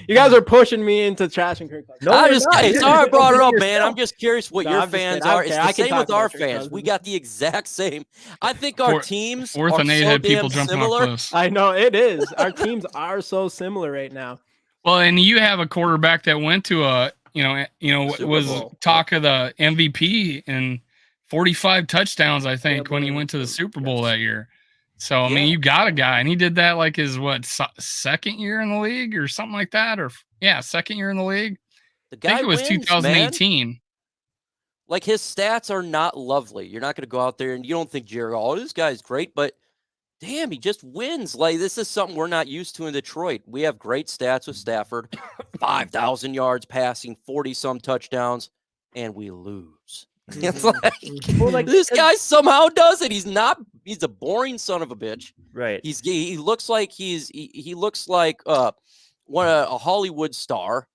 You guys are pushing me into trashing Kirk Cousins. Sorry I brought it up, man. I'm just curious what your fans are. It's the same with our fans. We got the exact same. I think our teams are so damn similar. I know it is. Our teams are so similar right now. Well, and you have a quarterback that went to a, was talk of the MVP and 45 touchdowns, I think, when he went to the Super Bowl that year. So, I mean, you got a guy, and he did that like his, second year in the league or something like that? Second year in the league. The guy I think it was wins, 2018. Man. Like, his stats are not lovely. You're not going to go out there and you don't think, Jared, this guy's great, but damn, he just wins. Like, this is something we're not used to in Detroit. We have great stats with Stafford, 5,000 yards passing, 40-some touchdowns, and we lose. It's like, this guy somehow does it. He's a boring son of a bitch. Right. He looks like he looks like a Hollywood star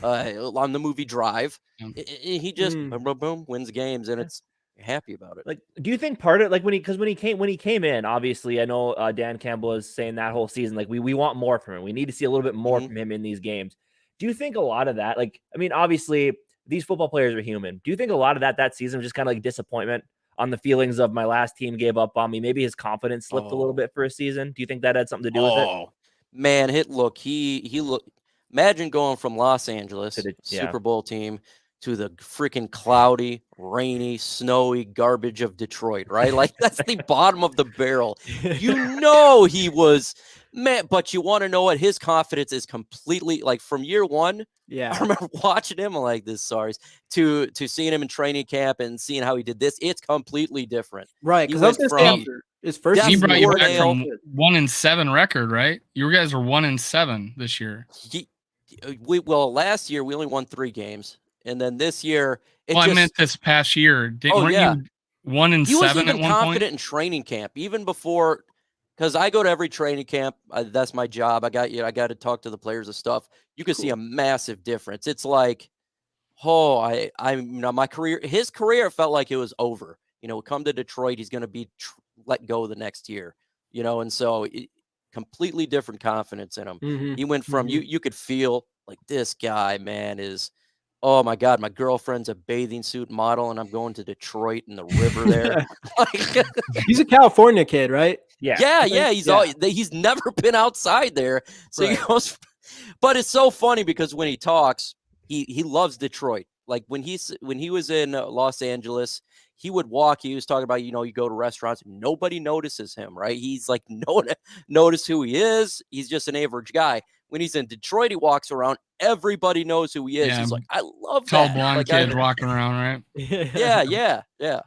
on the movie Drive. He just boom wins games, and it's happy about it. Like, do you think part of when he came in, obviously I know Dan Campbell is saying that whole season, like we want more from him. We need to see a little bit more from him in these games. Do you think a lot of that, like, I mean, obviously these football players are human. Do you think a lot of that season was just kind of like disappointment on the feelings of my last team gave up on me? Maybe his confidence slipped a little bit for a season. Do you think that had something to do with it? Man, he looked. Imagine going from Los Angeles to the Super Bowl team to the freaking cloudy, rainy, snowy garbage of Detroit, right? Like, that's the bottom of the barrel. He was, man, but you want to know what? His confidence is completely, like, from year one. Yeah. I remember watching him like this, to seeing him in training camp and seeing how he did this. It's completely different. Right. Because I was going to say his first he brought you back from 1-7 record, right? You guys were 1-7 this year. Last year we only won 3 games. And then this year, I meant this past year. Weren't you 1-7 he was even at one confident point? in training camp, even before, because I go to every training camp. That's my job. I got to talk to the players and stuff. You can see a massive difference. It's like, my career, his career felt like it was over. Come to Detroit, he's going to be let go the next year. And so completely different confidence in him. He went from you could feel like this guy, man, is. Oh my God, my girlfriend's a bathing suit model, and I'm going to Detroit in the river there. He's a California kid, right? Yeah. He's never been outside there. So he goes, but it's so funny because when he talks, he loves Detroit. Like when he was in Los Angeles, he would walk. He was talking about, you go to restaurants, nobody notices him, right? He's like, no one notice who he is. He's just an average guy. When he's in Detroit, he walks around. Everybody knows who he is. Yeah. He's like, I love that. Tall blonde kid walking around, right? Yeah.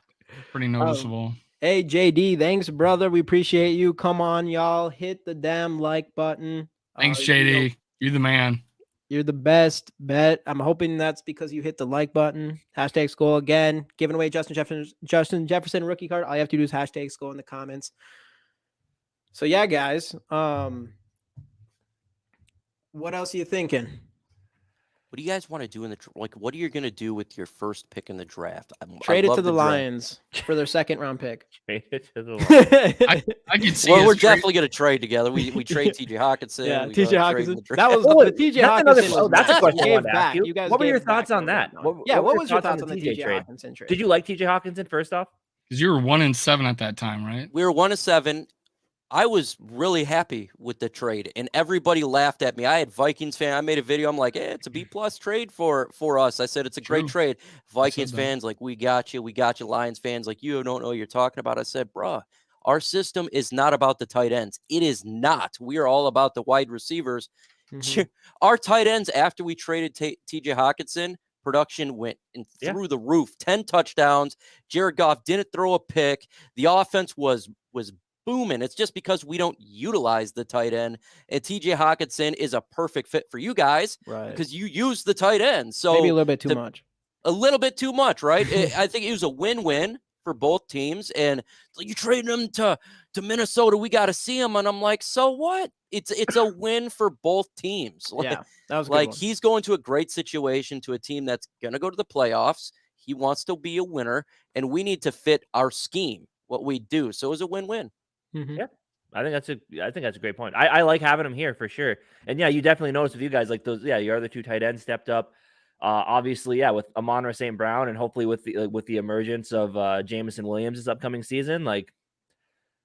Pretty noticeable. Hey, JD, thanks, brother. We appreciate you. Come on, y'all. Hit the damn like button. Thanks, JD. You're the man. You're the best bet. I'm hoping that's because you hit the like button. Hashtag Skol again. Giving away Justin Jefferson rookie card. All you have to do is hashtag Skol in the comments. So, yeah, guys. What else are you thinking? What do you guys want to do in the what are you going to do with your first pick in the draft? Trade it to the Lions for their second round pick. Trade it to the Lions. I can see. Well, we're definitely going to trade together. We trade T.J. Hawkinson. Yeah, we T.J. Hawkinson. That was the T.J. Hawkinson. That's a question I wanted to ask you. You guys what were your gave thoughts back on that? what was your thoughts on the T.J. Hawkinson trade? Did you like T.J. Hawkinson first off? Because you were 1-7 at that time, right? We were 1-7. I was really happy with the trade, and everybody laughed at me. I had Vikings fan. I made a video. I'm like, hey, it's a B+ trade for us. I said it's a great trade. Vikings fans like, we got you. Lions fans like, you don't know what you're talking about. I said, bruh, our system is not about the tight ends. It is not. We are all about the wide receivers. Mm-hmm. Our tight ends, after we traded T.J. Hawkinson, production went through the roof. 10 touchdowns. Jared Goff didn't throw a pick. The offense was booming. It's just because we don't utilize the tight end, and TJ Hawkinson is a perfect fit for you guys, right? Because you use the tight end. So maybe a little bit too much. A little bit too much, right? I think it was a win-win for both teams. And you traded him to Minnesota. We got to see him. And I'm like, so what? It's a win for both teams. Yeah, that was a good like one. He's going to a great situation, to a team that's going to go to the playoffs. He wants to be a winner, and we need to fit our scheme, what we do. So it was a win-win. Mm-hmm. Yeah, I think that's a great point. I like having him here for sure. And yeah, you definitely notice with you guys like those. Yeah, your other two tight ends stepped up. Obviously, yeah, with Amon-Ra St. Brown, and hopefully with the emergence of Jameson Williams this upcoming season, like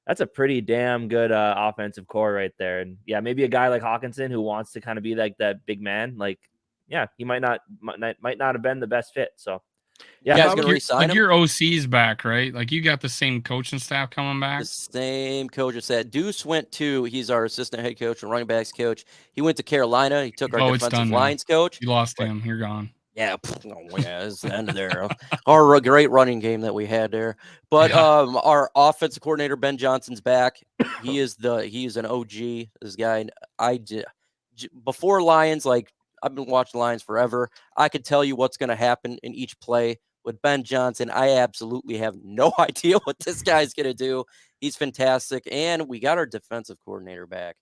that's a pretty damn good offensive core right there. And yeah, maybe a guy like Hawkinson who wants to kind of be like that big man, like yeah, he might not have been the best fit. So. Yeah, you gonna resign him? Your OC's back, right? Like you got the same coaching staff coming back. The same coach said. Deuce went to. He's our assistant head coach and running backs coach. He went to Carolina. He took our defensive lines coach. You lost him. You're gone. Yeah, it's the end of there. Our great running game that we had there. But our offensive coordinator Ben Johnson's back. He's an OG. This guy, before Lions, like. I've been watching Lions forever. I could tell you what's going to happen in each play with Ben Johnson. I absolutely have no idea what this guy's going to do. He's fantastic. And we got our defensive coordinator back.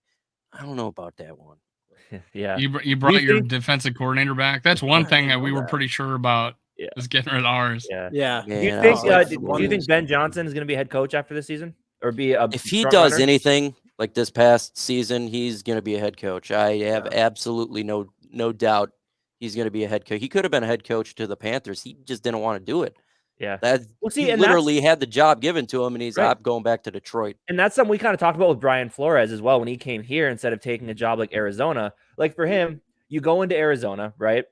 I don't know about that one. Yeah. You brought your defensive coordinator back. That's one thing that we were pretty sure about. Yeah. Is getting rid of ours. Yeah. Do you think Ben Johnson is going to be head coach after this season, or be a? If he does anything like this past season, he's going to be a head coach. I have absolutely no doubt he's going to be a head coach. He could have been a head coach to the Panthers. He just didn't want to do it. Yeah. He literally had the job given to him, and he's going back to Detroit. And that's something we kind of talked about with Brian Flores as well when he came here instead of taking a job like Arizona. Like for him, you go into Arizona, right?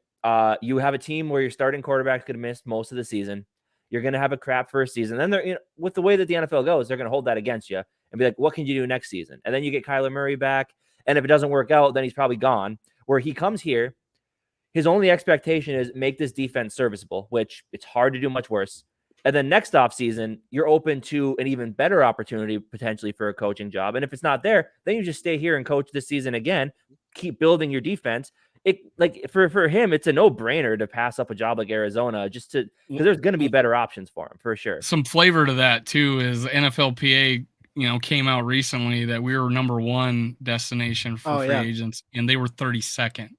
You have a team where your starting quarterback's going to miss most of the season. You're going to have a crap first season. Then they're with the way that the NFL goes, they're going to hold that against you and be like, what can you do next season? And then you get Kyler Murray back. And if it doesn't work out, then he's probably gone. Where he comes here, his only expectation is make this defense serviceable, which it's hard to do much worse. And then next offseason, you're open to an even better opportunity potentially for a coaching job. And if it's not there, then you just stay here and coach this season again, keep building your defense. For him, it's a no-brainer to pass up a job like Arizona just because there's going to be better options for him for sure. Some flavor to that too is NFLPA, came out recently that we were #1 destination for free agents, and they were 32nd.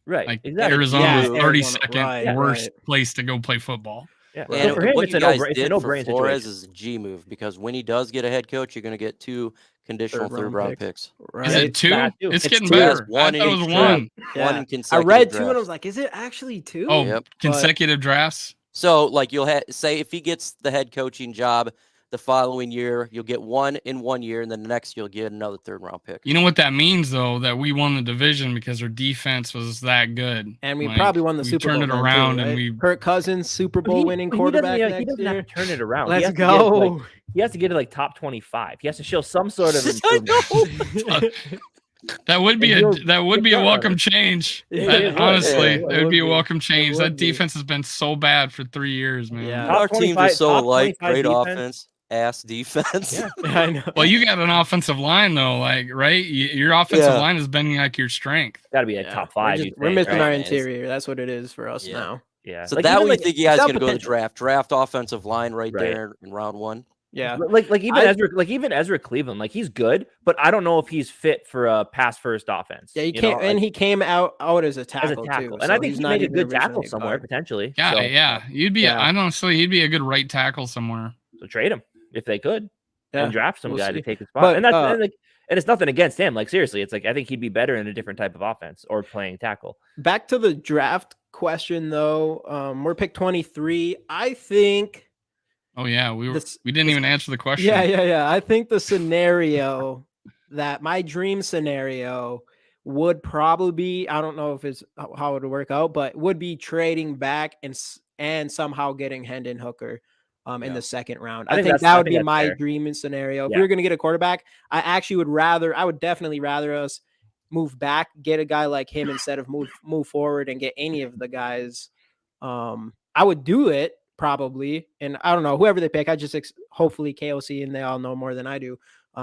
Right, like exactly. Arizona was 32nd worst place to go play football. Yeah, and so for him, what it's you a guys no-brainer. did for Flores is a G move, because when he does get a head coach, you're going to get 2 conditional third-round picks. Right. Is it 2? It's getting 2. better. I thought it was 1. Yeah. 1 consecutive I read 2 draft. and I was like, is it actually 2? Oh, yep. Consecutive drafts. So, like, you'll say if he gets the head coaching job the following year, you'll get 1 in 1 year, and then the next you'll get another third-round pick. You know what that means, though? That we won the division because our defense was that good, and we probably won the Super Bowl. Turned it around, and we Kirk Cousins, Super Bowl winning quarterback. He doesn't have to turn it around. Let's go. He has to get to like top 25. He has to show some sort of improvement. That would be a welcome change. Honestly, it would be a welcome change. That defense has been so bad for 3 years, man. Yeah. Our teams are so alike. Great offense. Ass defense. Yeah, I know. Well, you got an offensive line though, like right. Your offensive line has been like your strength. Got to be a top 5. We're missing our interior. That's what it is for us now. Yeah. So that we think you guys gonna go to the draft offensive line right there in round 1. Yeah. Like even Ezra Cleveland, like he's good, but I don't know if he's fit for a pass first offense. Yeah, he came out as a tackle, too. And I think he'd make a good tackle somewhere potentially. Yeah, he'd be. I don't know. He'd be a good right tackle somewhere. So trade him if they could, and draft some guy to take his spot. But, and it's nothing against him. Like seriously, it's like I think he'd be better in a different type of offense or playing tackle. Back to the draft question though, we're pick 23. I think. Oh yeah, we didn't even answer the question. Yeah. I think the scenario that my dream scenario would probably be, I don't know if it's how it would work out, but would be trading back and somehow getting Hendon Hooker in the second round. I think that would be my dream scenario. If we were going to get a quarterback, I would definitely rather us move back, get a guy like him instead of move forward and get any of the guys. I would do it. Probably, and I don't know whoever they pick. I just hopefully KOC, and they all know more than I do.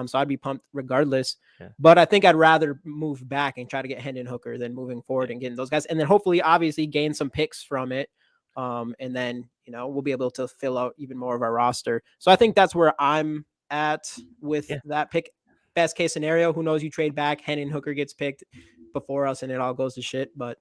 So I'd be pumped regardless. Yeah. But I think I'd rather move back and try to get Hendon Hooker than moving forward and getting those guys, and then hopefully, obviously, gain some picks from it. And then we'll be able to fill out even more of our roster. So I think that's where I'm at with that pick. Best case scenario, who knows? You trade back, Hendon Hooker gets picked before us, and it all goes to shit. But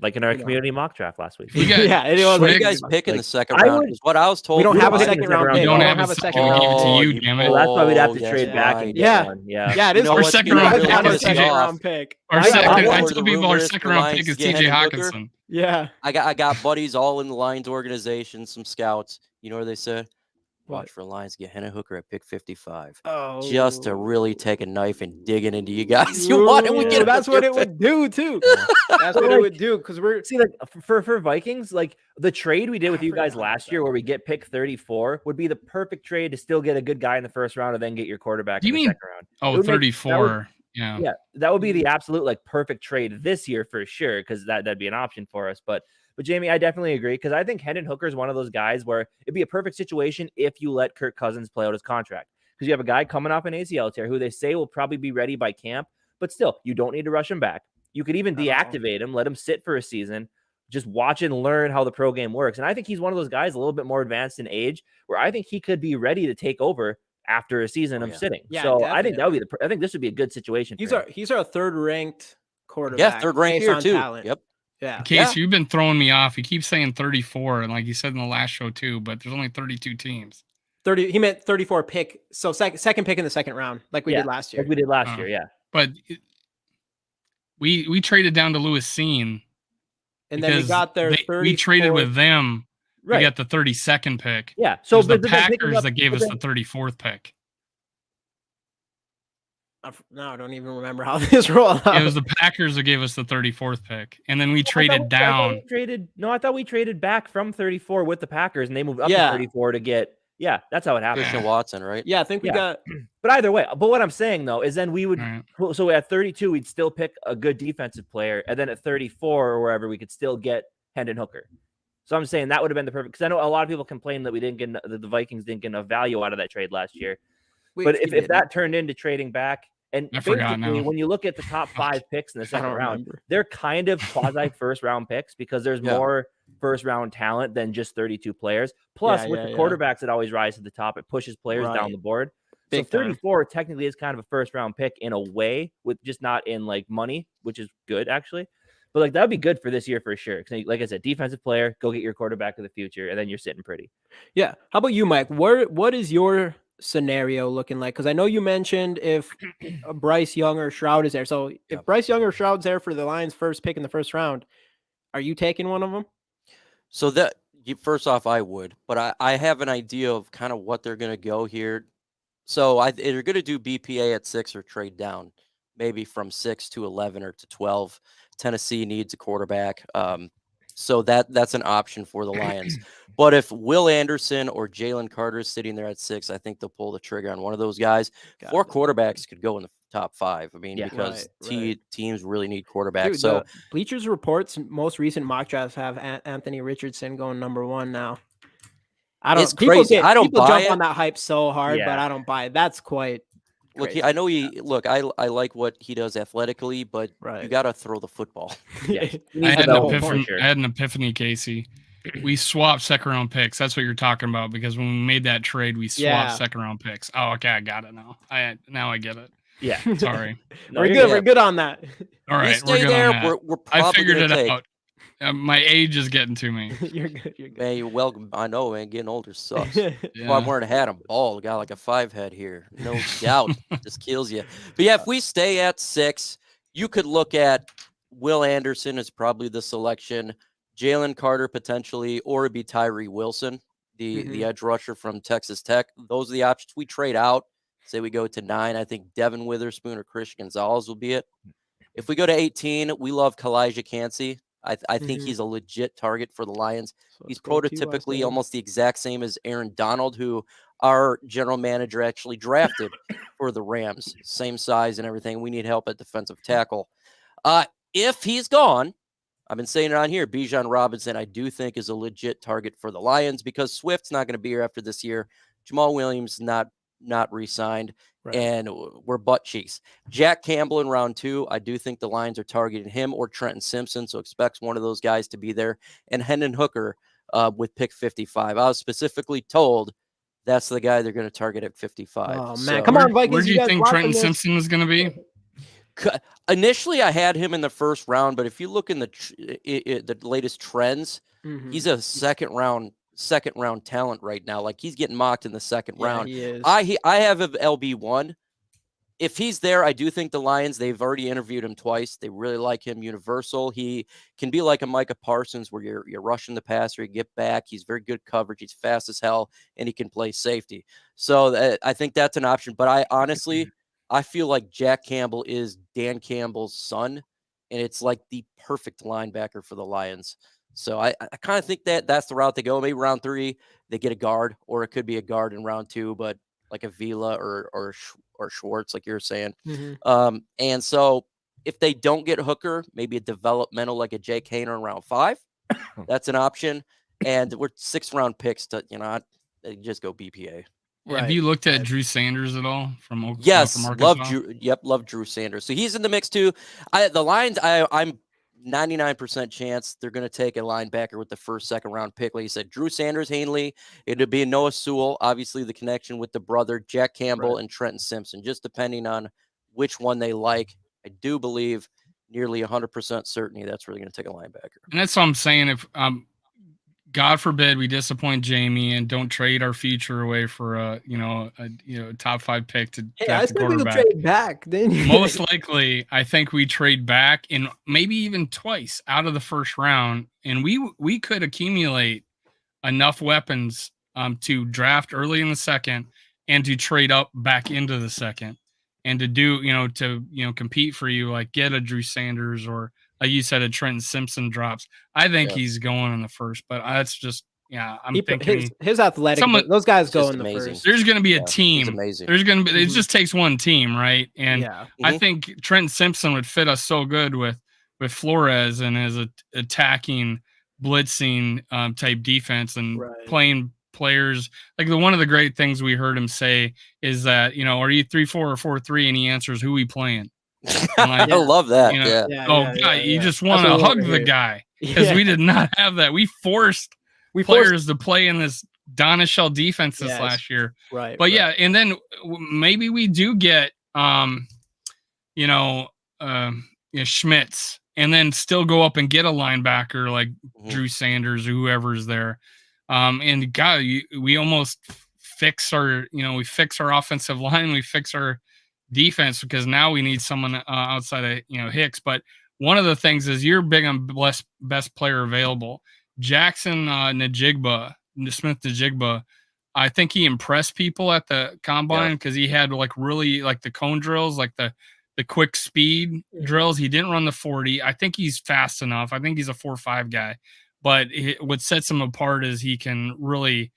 like in our community mock draft last week. What do you guys pick in the second round? Is what I was told. We don't have a second round. We don't have a second round. Give it to you, damn it. Well, that's why we'd have to trade back. And yeah, it is. Our second round pick. I tell people our second round pick is TJ Hawkinson. Yeah, I got buddies all in the Lions organization, some scouts. You know what they said? Watch for Lions get Hendon Hooker at pick 55. Oh, just to really take a knife and dig it into you guys. You want it? We get. That's what it would do too. That's what it would do because we're like for Vikings, like the trade we did with you guys last year, where we get pick 34, would be the perfect trade to still get a good guy in the first round and then get your quarterback in the second round. Oh, 34. Yeah, that would be the absolute like perfect trade this year for sure, because that'd be an option for us. But Jamie, I definitely agree, because I think Hendon Hooker is one of those guys where it'd be a perfect situation if you let Kirk Cousins play out his contract, because you have a guy coming off an ACL tear who they say will probably be ready by camp, but still, you don't need to rush him back. You could even deactivate him, let him sit for a season, just watch and learn how the pro game works. And I think he's one of those guys a little bit more advanced in age where I think he could be ready to take over after a season of sitting. So definitely. I think that would be I think this would be a good situation. He's our third ranked quarterback. Yeah, third ranked here too. Talent. Yep. Yeah. Case, you've been throwing me off. You keep saying 34, and like you said in the last show too, but there's only 32 teams. 30. He meant 34 pick. So second pick in the second round, like we did last year. Like we did last year, yeah. But we traded down to Lewis Cine, and then we got their 34. We traded with them. Right. We got the 32nd pick. Yeah. So the Packers that gave us the 34th pick. No, I don't even remember how this rolled out. It was the Packers that gave us the 34th pick, and then we traded down. I thought we traded back from 34 with the Packers, and they moved up to 34 to get. Yeah, that's how it happened. Christian Watson, right? Yeah, I think we got. But either way, what I'm saying though is then we would. Right. So at 32, we'd still pick a good defensive player, and then at 34 or wherever, we could still get Hendon Hooker. So I'm saying that would have been the perfect, because I know a lot of people complain that we didn't get the Vikings didn't get enough value out of that trade last year. But if that turned into trading back. And basically, when you look at the top 5 picks in the second round, they're kind of quasi first round picks, because there's more first round talent than just 32 players. Plus, with the quarterbacks that always rise to the top, it pushes players down the board. So 34 technically is kind of a first round pick in a way, with just not in like money, which is good actually. But like that would be good for this year for sure. Because like I said, defensive player, go get your quarterback of the future, and then you're sitting pretty. Yeah. How about you, Mike? What is your scenario looking like? Because I know you mentioned if Bryce Young or Shroud is there. So if Bryce Young or Shroud's there for the Lions' first pick in the first round, are you taking one of them? So that first off, I would, but I have an idea of kind of what they're going to go here. So they're going to do BPA at 6 or trade down, maybe from 6 to 11 or to 12. Tennessee needs a quarterback. So that's an option for the Lions. But if Will Anderson or Jalen Carter is sitting there at 6, I think they'll pull the trigger on one of those guys. 4 quarterbacks could go in the top 5. I mean, because teams really need quarterbacks. Dude, so Bleachers Report's most recent mock drafts have Anthony Richardson going number 1 now. It's crazy. I don't buy jump on that hype so hard, but I don't buy it. That's quite. Look, I know I like what he does athletically, but you got to throw the football. I had an epiphany, Casey. we swapped second round picks. That's what you're talking about, because when we made that trade, we swapped second round picks. Oh, okay, I got it now. Now I get it. Yeah, sorry. No, we're you're good. good. We're good on that. All right, stay we're good there. on that. We're I probably figured gonna it take. out. My age is getting to me. You're good. You're good. Man, you're welcome. I know, man. Getting older sucks. Yeah. That's why I'm wearing a hat. I'm bald. Got like a 5 head here. No doubt. Just kills you. But yeah, if we stay at 6, you could look at Will Anderson is probably the selection. Jalen Carter potentially, or it'd be Tyree Wilson, the edge rusher from Texas Tech. Those are the options. We trade out. Say we go to 9. I think Devin Witherspoon or Christian Gonzalez will be it. If we go to 18, we love Kalijah Cansey. I think he's a legit target for the Lions. So He's let's go prototypically almost the exact same as Aaron Donald, who our general manager actually drafted for the Rams. Same size and everything. We need help at defensive tackle. If he's gone, I've been saying it on here, Bijan Robinson, I do think is a legit target for the Lions because Swift's not going to be here after this year. Jamal Williams not re-signed. Right. And we're butt cheeks. Jack Campbell in round 2. I do think the Lions are targeting him or Trenton Simpson. So expects one of those guys to be there. And Hendon Hooker with pick 55. I was specifically told that's the guy they're going to target at 55. Oh, man. Come on, Vikings. Where do you think Trenton Simpson is going to be? Initially, I had him in the first round. But if you look in the latest trends, he's a second round talent right now. Like he's getting mocked in the second round. He is. I have him LB1. If he's there, I do think the Lions, they've already interviewed him twice. They really like him. Universal. He can be like a Micah Parsons where you're rushing the passer, you get back. He's very good coverage. He's fast as hell, and he can play safety. So I think that's an option. But I honestly, I feel like Jack Campbell is Dan Campbell's son, and it's like the perfect linebacker for the Lions. So I kind of think that's the route they go. Maybe round 3, they get a guard, or it could be a guard in round 2, but like a Vila or Schwartz, like you're saying. And so if they don't get Hooker, maybe a developmental like a Jake Hainer in round 5. That's an option. And we're 6th round picks to, they just go BPA. Right. Have you looked at Drew Sanders at all from Oklahoma? Yes, from love Drew. Yep, love Drew Sanders. So he's in the mix too. The Lions, I'm 99% chance they're going to take a linebacker with the first, second round pick. Like you said, Drew Sanders, Hanley. It'll be Noah Sewell. Obviously, the connection with the brother, Jack Campbell, and Trenton Simpson, just depending on which one they like. I do believe nearly 100% certainty that's where they're going to take a linebacker. And that's what I'm saying. If God forbid we disappoint Jamie and don't trade our future away for a top 5 pick to draft a quarterback. Trade back. Then most likely, I think we trade back and maybe even twice out of the first round, and we could accumulate enough weapons to draft early in the second and to trade up back into the second and to do compete for you, like get a Drew Sanders or, like you said, a Trenton Simpson drops. I think he's going in the first, but that's just, I'm thinking his athletic. Those guys go in the first. There's going to be a team. Amazing. There's going to be. It just takes one team, right? And I think Trenton Simpson would fit us so good with Flores and his attacking, blitzing type defense and playing players. Like one of the great things we heard him say is that are you 3-4 or 4-3, and he answers, who we playing. Like, I love that. You just want to hug the guy because we did not have that. We forced players to play in this Donishell defense this last year. Right. But and then maybe we do get Schmitz, and then still go up and get a linebacker like Drew Sanders or whoever's there. And God, we almost fix our offensive line. We fix our defense because now we need someone outside of Hicks. But one of the things is you're big on best player available. Jackson Smith Najigba, I think he impressed people at the combine because he had really the cone drills, like the quick speed drills. He didn't run the 40. I think he's fast enough. I think he's a 4.5 guy. But what sets him apart is he can really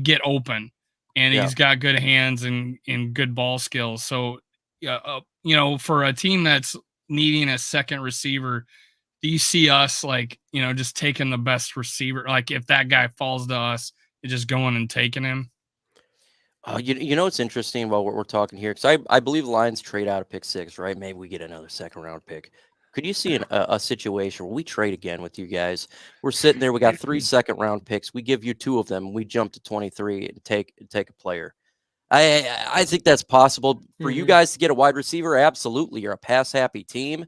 get open. And he's got good hands and good ball skills. So, for a team that's needing a second receiver, do you see us just taking the best receiver? Like if that guy falls to us, just going and taking him? It's interesting while we're talking here, because I believe the Lions trade out of pick 6, right? Maybe we get another second round pick. Could you see a situation where we trade again with you guys? We're sitting there. We got 3 second-round picks. We give you 2 of them. We jump to 23 and take a player. I think that's possible for you guys to get a wide receiver. Absolutely, you're a pass-happy team.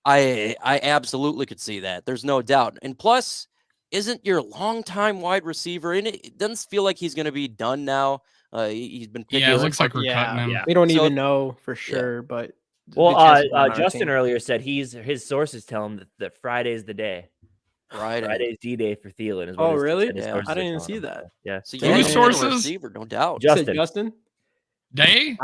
I absolutely could see that. There's no doubt. And plus, isn't your longtime wide receiver in it? It doesn't feel like he's going to be done now. He's been picking. Yeah, it looks like we're cutting him. We don't even know for sure, but Justin earlier said his sources tell him that Friday's the day. Friday's D-Day for Thielen is what Oh, really? Yeah. I didn't even see that. Yeah. So you sources? Receiver, no doubt. Justin Day? Justin Day.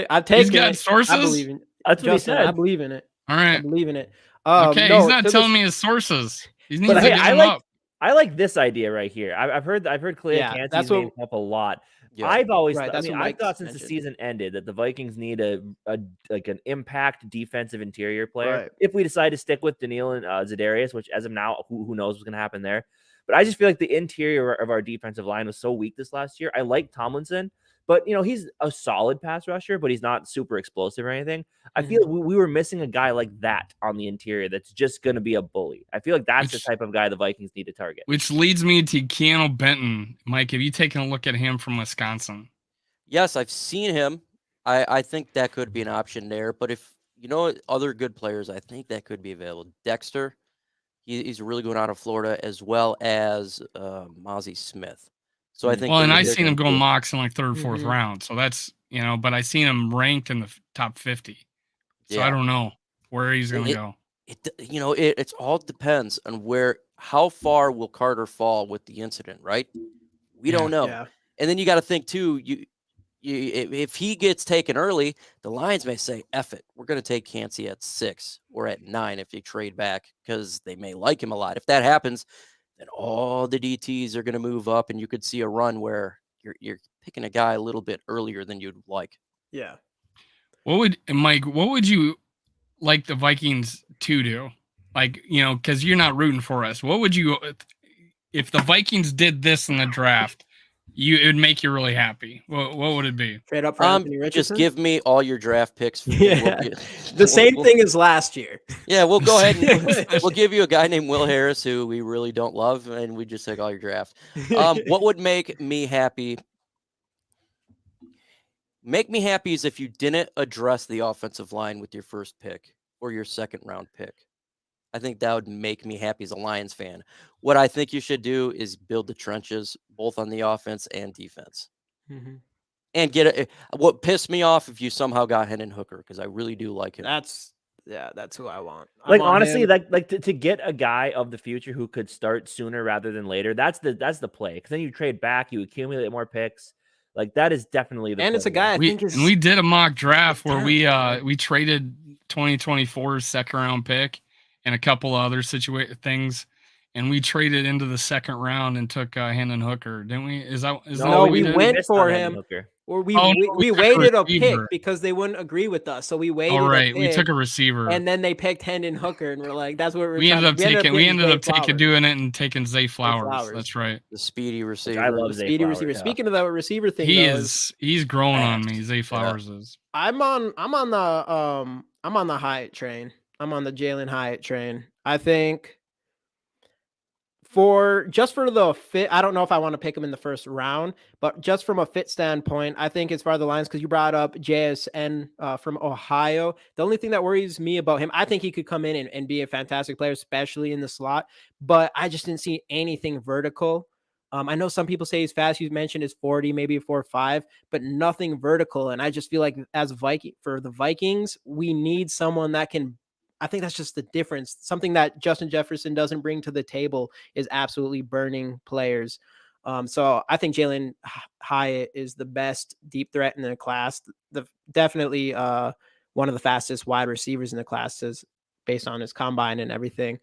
I've taken got sources? I believe in That's what Justin, he said. I believe in it. All right. I believe in it. Okay, he's not telling me his sources. He needs to get them up. I like this idea right here. I've heard Clay Canty's name come up a lot. Yeah. I've always Right, I thought since the season ended that the Vikings need an impact defensive interior player. Right. If we decide to stick with Daniil and Zadarius, which as of now, who knows what's going to happen there. But I just feel like the interior of our defensive line was so weak this last year. I like Tomlinson, but he's a solid pass rusher, but he's not super explosive or anything. I feel like we were missing a guy like that on the interior that's just going to be a bully. I feel like that's the type of guy the Vikings need to target. Which leads me to Keanu Benton. Mike, have you taken a look at him from Wisconsin? Yes, I've seen him. I think that could be an option there. But if other good players, I think that could be available. Dexter, he's really going out of Florida, as well as Mozzie Smith. So I think. Well, and I've seen him go mocks in like 3rd, 4th round. So that's but I seen him ranked in the top 50. So I don't know where he's going to go. It all depends on how far will Carter fall with the incident, right? We don't know. Yeah. And then you got to think too, if he gets taken early, the Lions may say, F it. We're going to take Cansey at 6 or at 9 if you trade back because they may like him a lot. If that happens, then all the DTs are going to move up and you could see a run where you're picking a guy a little bit earlier than you'd like. Yeah. Mike, what would you like the Vikings to do? Like, because you're not rooting for us. What would you, if the Vikings did this in the draft, it would make you really happy? What would it be? Trade up for Anthony Richardson? Just give me all your draft picks. The same thing as last year. Yeah, we'll go ahead and we'll give you a guy named Will Harris who we really don't love, and we just take all your draft. What would make me happy? Make me happy is if you didn't address the offensive line with your first pick or your 2nd round pick. I think that would make me happy as a Lions fan. What I think you should do is build the trenches, both on the offense and defense. And what pissed me off if you somehow got Hendon Hooker, because I really do like him. That's who I want. Honestly, to get a guy of the future who could start sooner rather than later, that's the play. Because then you trade back, you accumulate more picks. Like that is definitely the. And it's a guy we did a mock draft where we traded 2024's 2nd round pick and a couple of other things, and we traded into the 2nd round and took Hendon Hooker, didn't we? No, we went for him. Or we waited a pick because they wouldn't agree with us. So we waited. All right, we took a receiver, and then they picked Hendon Hooker, and we're like, "That's what we ended up taking. We ended up doing it and taking Zay Flowers. That's right, the speedy receiver. I love Zay Flowers. Receiver. Yeah. Speaking of that receiver thing, he's growing on me. Zay Flowers is. I'm on the Hyatt train. I'm on the Jalen Hyatt train. I think. For the fit, I don't know if I want to pick him in the 1st round, but just from a fit standpoint, I think as far as the Lions, because you brought up JSN from Ohio, the only thing that worries me about him, I think he could come in and be a fantastic player, especially in the slot, but I just didn't see anything vertical. I know some people say he's fast. You mentioned his 40, maybe 4.5, but nothing vertical. And I just feel like for the Vikings, we need someone that can. I think that's just the difference. Something that Justin Jefferson doesn't bring to the table is absolutely burning players. So I think Jalen Hyatt is the best deep threat in the class. Definitely one of the fastest wide receivers in the classes based on his combine and everything.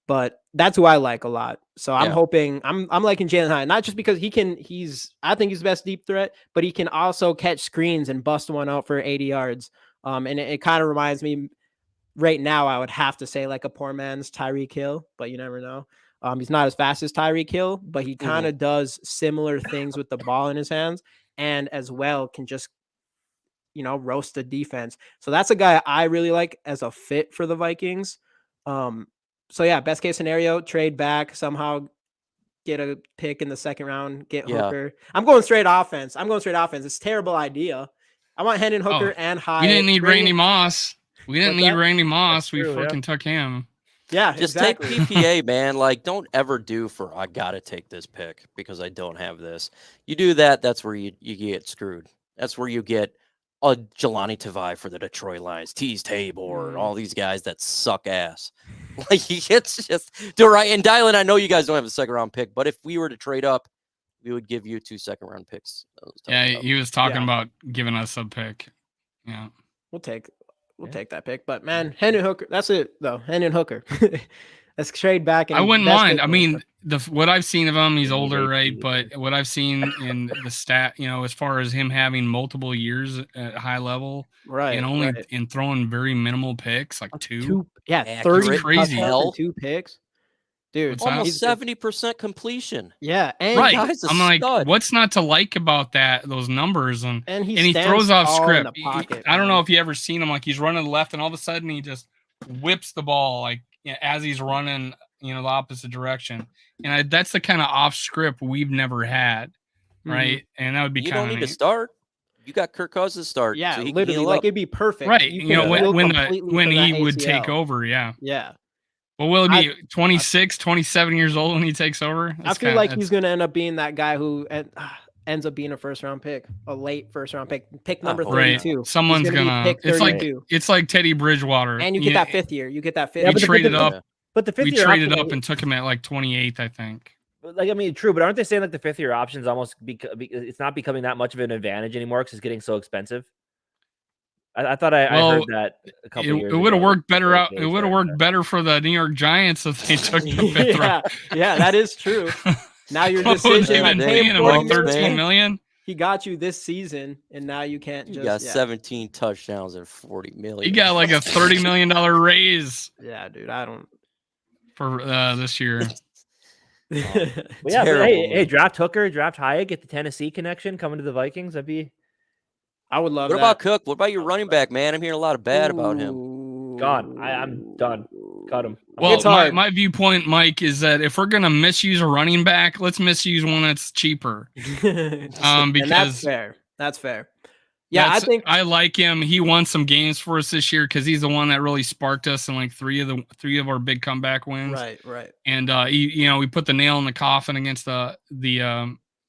But that's who I like a lot. So I'm hoping I'm liking Jalen Hyatt, not just because I think he's the best deep threat, but he can also catch screens and bust one out for 80 yards. And it kind of reminds me. Right now, I would have to say like a poor man's Tyreek Hill, but you never know. He's not as fast as Tyreek Hill, but he kind of does similar things with the ball in his hands, and as well can just roast the defense. So that's a guy I really like as a fit for the Vikings. So yeah, best case scenario, trade back, somehow get a pick in the second round, get Hooker. I'm going straight offense. It's a terrible idea. I want Hendon Hooker and Hyatt. We didn't need Randy Moss. We True, fucking took him. Yeah, just exactly. take PPA, man. Like, don't ever do for I gotta take this pick because I don't have this. You do that, that's where you get screwed. That's where you get a Jelani Tavai for the Detroit Lions, Tease Tabor, all these guys that suck ass. Like, it's just do right. And Dylan, I know you guys don't have a second round pick, but if we were to trade up, we would give you 2 second round picks. Yeah, he was talking about giving us a pick. Yeah, we'll take that pick. But man, Hendon Hooker, that's it though. Hendon Hooker. Let's trade back. I wouldn't mind. I mean, what I've seen of him, he's older, right? But what I've seen in the stat, as far as him having multiple years at high level, right, and only and throwing very minimal picks, like two. Yeah, 30 crazy. 2 picks. Dude, almost 70% completion. Yeah, and right. I'm like, what's not to like about those numbers? And he throws off script. I don't know if you ever seen him, like he's running left, and all of a sudden he just whips the ball like as he's running, the opposite direction. And that's the kind of off script we've never had, right? Mm-hmm. And that would be. You don't need to start. You got Kirk Cousins start. Yeah, so literally, like it'd be perfect, right? When he would take over, yeah. Well, will he be 26, 27 years old when he takes over? I feel like he's going to end up being that guy who ends up being a first-round pick, a late first-round pick number 32. Right. Someone's gonna. It's like Teddy Bridgewater, and you get that fifth year. You get that fifth. We traded up, but the fifth year. We traded up and took him at like 28th, I think. Like, I mean, true, but aren't they saying like the fifth year options almost it's not becoming that much of an advantage anymore because it's getting so expensive? I thought I heard that a couple years ago. It would have worked better out. It would have worked better for the New York Giants if they took the fifth round. Yeah, that is true. Now your decision, like paying him like $13 million. He got you this season, and now you can't just. You got 17 touchdowns and $40 million. You got like a $30 million raise. Yeah, dude, I don't. For this year. But hey, draft Hooker, draft Hyatt, get the Tennessee connection coming to the Vikings. I would love that. What about Cook? What about your running back, man? I'm hearing a lot of bad about him. Gone. I'm done. Cut him. Well, my viewpoint, Mike, is that if we're gonna misuse a running back, let's misuse one that's cheaper. Because that's fair. Yeah, I think I like him. He won some games for us this year because he's the one that really sparked us in like three of our big comeback wins. Right. And we put the nail in the coffin against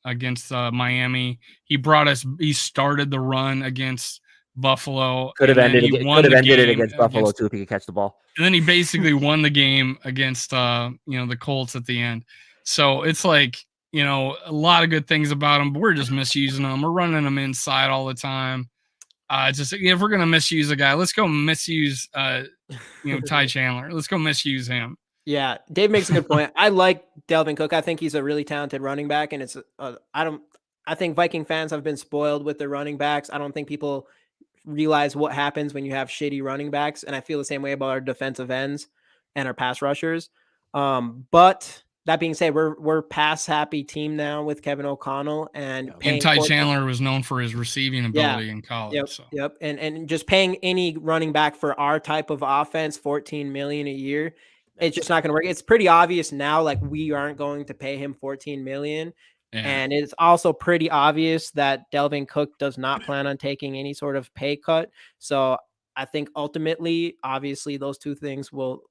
against Miami. He started the run against Buffalo. Could have ended it against Buffalo too if he could catch the ball. And then he basically won the game against the Colts at the end. So it's like, a lot of good things about him, but we're just misusing him. We're running him inside all the time. If we're gonna misuse a guy, let's go misuse Ty Chandler. Let's go misuse him. Yeah, Dave makes a good point. I like Dalvin Cook. I think he's a really talented running back, and I think Viking fans have been spoiled with their running backs. I don't think people realize what happens when you have shitty running backs, and I feel the same way about our defensive ends and our pass rushers. But that being said, we're pass happy team now with Kevin O'Connell and Ty Chandler was known for his receiving ability in college. Yep. And just paying any running back for our type of offense, $14 million a year. It's just not going to work. It's pretty obvious now, like we aren't going to pay him $14 million. Yeah. And it's also pretty obvious that Dalvin Cook does not plan on taking any sort of pay cut. So I think ultimately, obviously, those two things will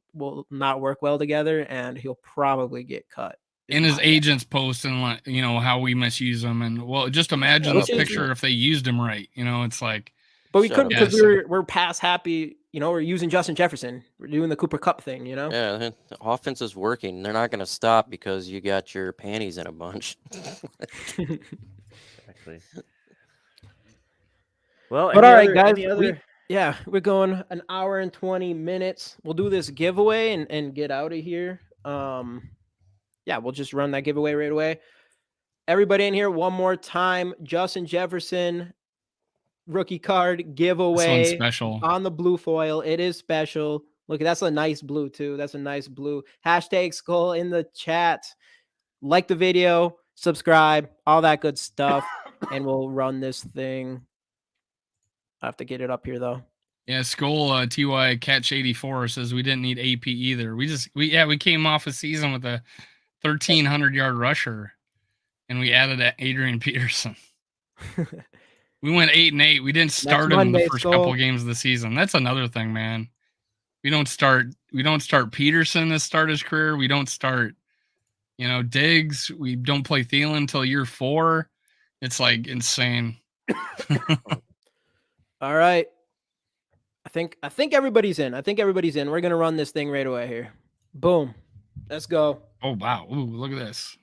not work well together, and he'll probably get cut. And his agents posting, how we misuse him, and just imagine the picture if they used him right. It's like. But we couldn't because we're pass happy. We're using Justin Jefferson. We're doing the Cooper Kupp thing. Yeah, the offense is working. They're not going to stop because you got your panties in a bunch. Exactly. Well, but all right, guys. We're going an hour and 20 minutes. We'll do this giveaway and get out of here. We'll just run that giveaway right away. Everybody in here, one more time. Justin Jefferson rookie card giveaway. This one's special on the blue foil. It is special. Look, that's a nice blue too. That's a nice blue. Hashtag Skol in the chat. Like the video, subscribe, all that good stuff, and we'll run this thing. I have to get it up here though. Yeah, Skol TY Catch 84 says we didn't need AP either. We came off a season with a 1,300-yard rusher, and we added Adrian Peterson. We went 8-8. We didn't start him in the first couple of games of the season. That's another thing, man. We don't start Peterson to start his career. We don't start, Diggs. We don't play Thielen until year 4. It's like insane. All right. I think everybody's in. We're gonna run this thing right away here. Boom. Let's go. Oh wow. Ooh, look at this.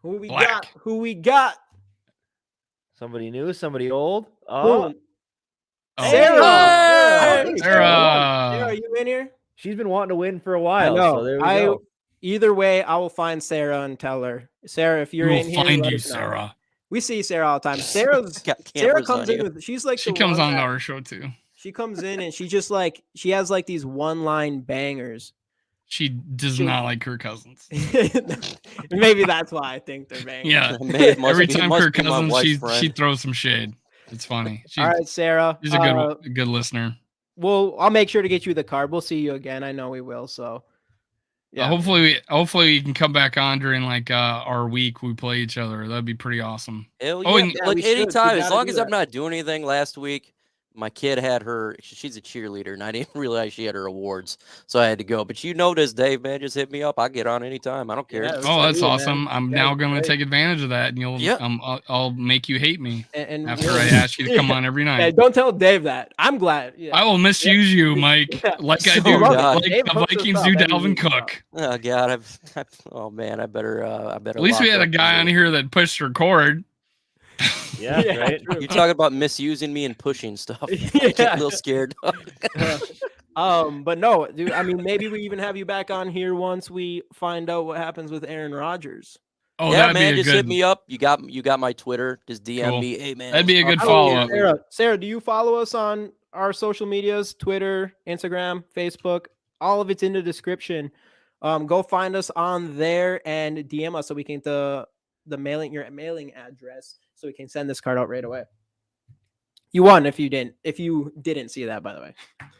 Who we got? Somebody new, somebody old. Oh. Sarah. Sarah, you in here? She's been wanting to win for a while. I know. So there we go. Either way, I will find Sarah and tell her. Sarah, if you're in here, we'll find you, Sarah. We see Sarah all the time. Sarah comes in with. She's like she comes on our show too. She comes in and she just she has like these one-line bangers. She does not like Kirk Cousins. Maybe that's why I think they're bangers. Yeah. Every time Kirk Cousins, she throws some shade. It's funny. All right, Sarah. She's a good listener. Well, I'll make sure to get you the card. We'll see you again. I know we will. So, yeah. Hopefully we can come back on during our week we play each other. That'd be pretty awesome. Hell yeah. Anytime, as long as I'm not doing anything. Last week, my kid had she's a cheerleader, and I didn't realize she had her awards, so I had to go. But this, Dave, man, just hit me up. I'll get on anytime. I don't care. Yeah, that's awesome. Man. I'm now going to take advantage of that, and I'll make you hate me after I ask you to come on every night. Hey, don't tell Dave that. I'm glad. Yeah. I will misuse you, Mike, like I do, like the Vikings do Dalvin Cook. Oh God, oh man, I better. At least we had a guy on here that pushed record. Yeah, right. You're talking about misusing me and pushing stuff. I get a little scared. But no, dude. I mean, maybe we even have you back on here once we find out what happens with Aaron Rodgers. Oh, yeah, man, just hit me up. You got my Twitter. Just DM me. Hey, man, that'd be a good follow-up. Sarah, do you follow us on our social medias? Twitter, Instagram, Facebook. All of it's in the description. Go find us on there and DM us so we can your mailing address. So we can send this card out right away. You won if you didn't see that, by the way.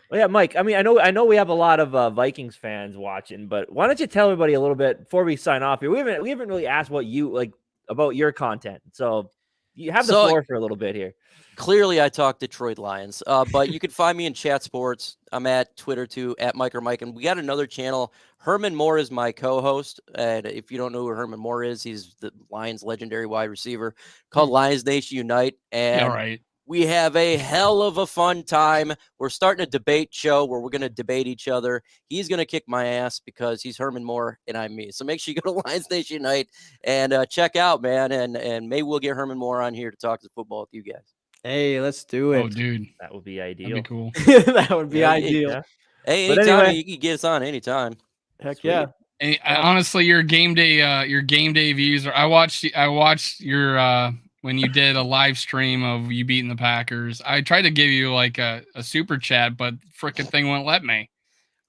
Well, yeah, Mike. I mean, I know we have a lot of Vikings fans watching, but why don't you tell everybody a little bit before we sign off here? We haven't really asked what you like about your content, so you have the floor for a little bit here. Clearly, I talk Detroit Lions, but you can find me in Chat Sports. I'm at Twitter too, at Micromike, and we got another channel. Herman Moore is my co-host, and if you don't know who Herman Moore is, he's the Lions' legendary wide receiver called Lions Nation Unite, and we have a hell of a fun time. We're starting a debate show where we're going to debate each other. He's going to kick my ass because he's Herman Moore and I'm me. So make sure you go to Lions Nation Unite and check out, man, and maybe we'll get Herman Moore on here to talk to football with you guys. Hey, let's do it. Oh, dude. That would be ideal. That'd be cool. That would be ideal. Yeah. Hey, anytime you can get us on anytime. Heck Sweet. yeah. Hey, honestly, your game day views I watched your when you did a live stream of you beating the Packers. I tried to give you like a super chat, but frickin' thing wouldn't let me.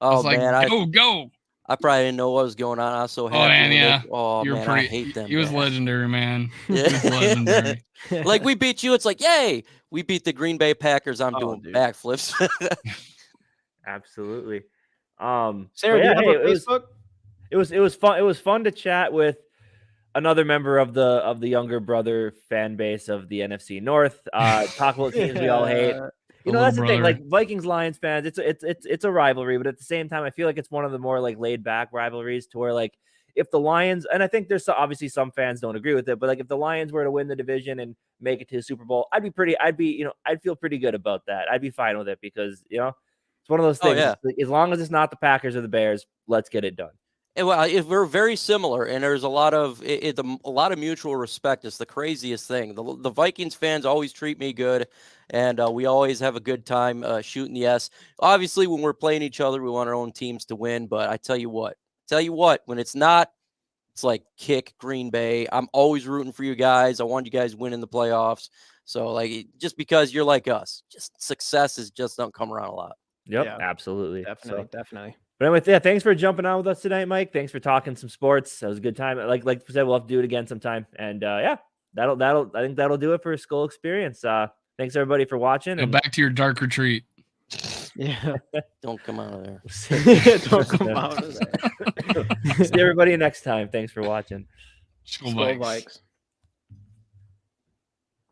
I was like, go. I probably didn't know what was going on. I was so happy. Oh, man, yeah. I hate them. He was legendary, man. Yeah. He was legendary. Like, we beat you. It's like, yay. We beat the Green Bay Packers. I'm doing backflips. Absolutely. Sarah, do you have a Facebook? It was fun. It was fun to chat with another member of the younger brother fan base of the NFC North. Talk about teams we all hate. That's the thing. Like Vikings Lions fans, it's a rivalry, but at the same time, I feel like it's one of the more like laid back rivalries to where like if the Lions, and I think there's obviously some fans don't agree with it, but like if the Lions were to win the division and make it to the Super Bowl, I'd feel pretty good about that. I'd be fine with it because it's one of those things. As long as it's not the Packers or the Bears, let's get it done. Well, we're very similar, and there's a lot of mutual respect. It's the craziest thing. The Vikings fans always treat me good, and we always have a good time shooting the S. Obviously, when we're playing each other, we want our own teams to win. But I tell you what, when it's not, it's like kick Green Bay. I'm always rooting for you guys. I want you guys winning the playoffs. So, like, just because you're like us, just successes just don't come around a lot. Yep, yeah, absolutely, definitely. But anyway, thanks for jumping on with us tonight, Mike. Thanks for talking some sports. That was a good time. Like I said, we'll have to do it again sometime. And I think that'll do it for Skol Experience. Thanks everybody for watching. Go And back to your dark retreat. Yeah. Don't come out of there. Don't come out of there. See everybody next time. Thanks for watching. Skol Skol Vikes. Vikes.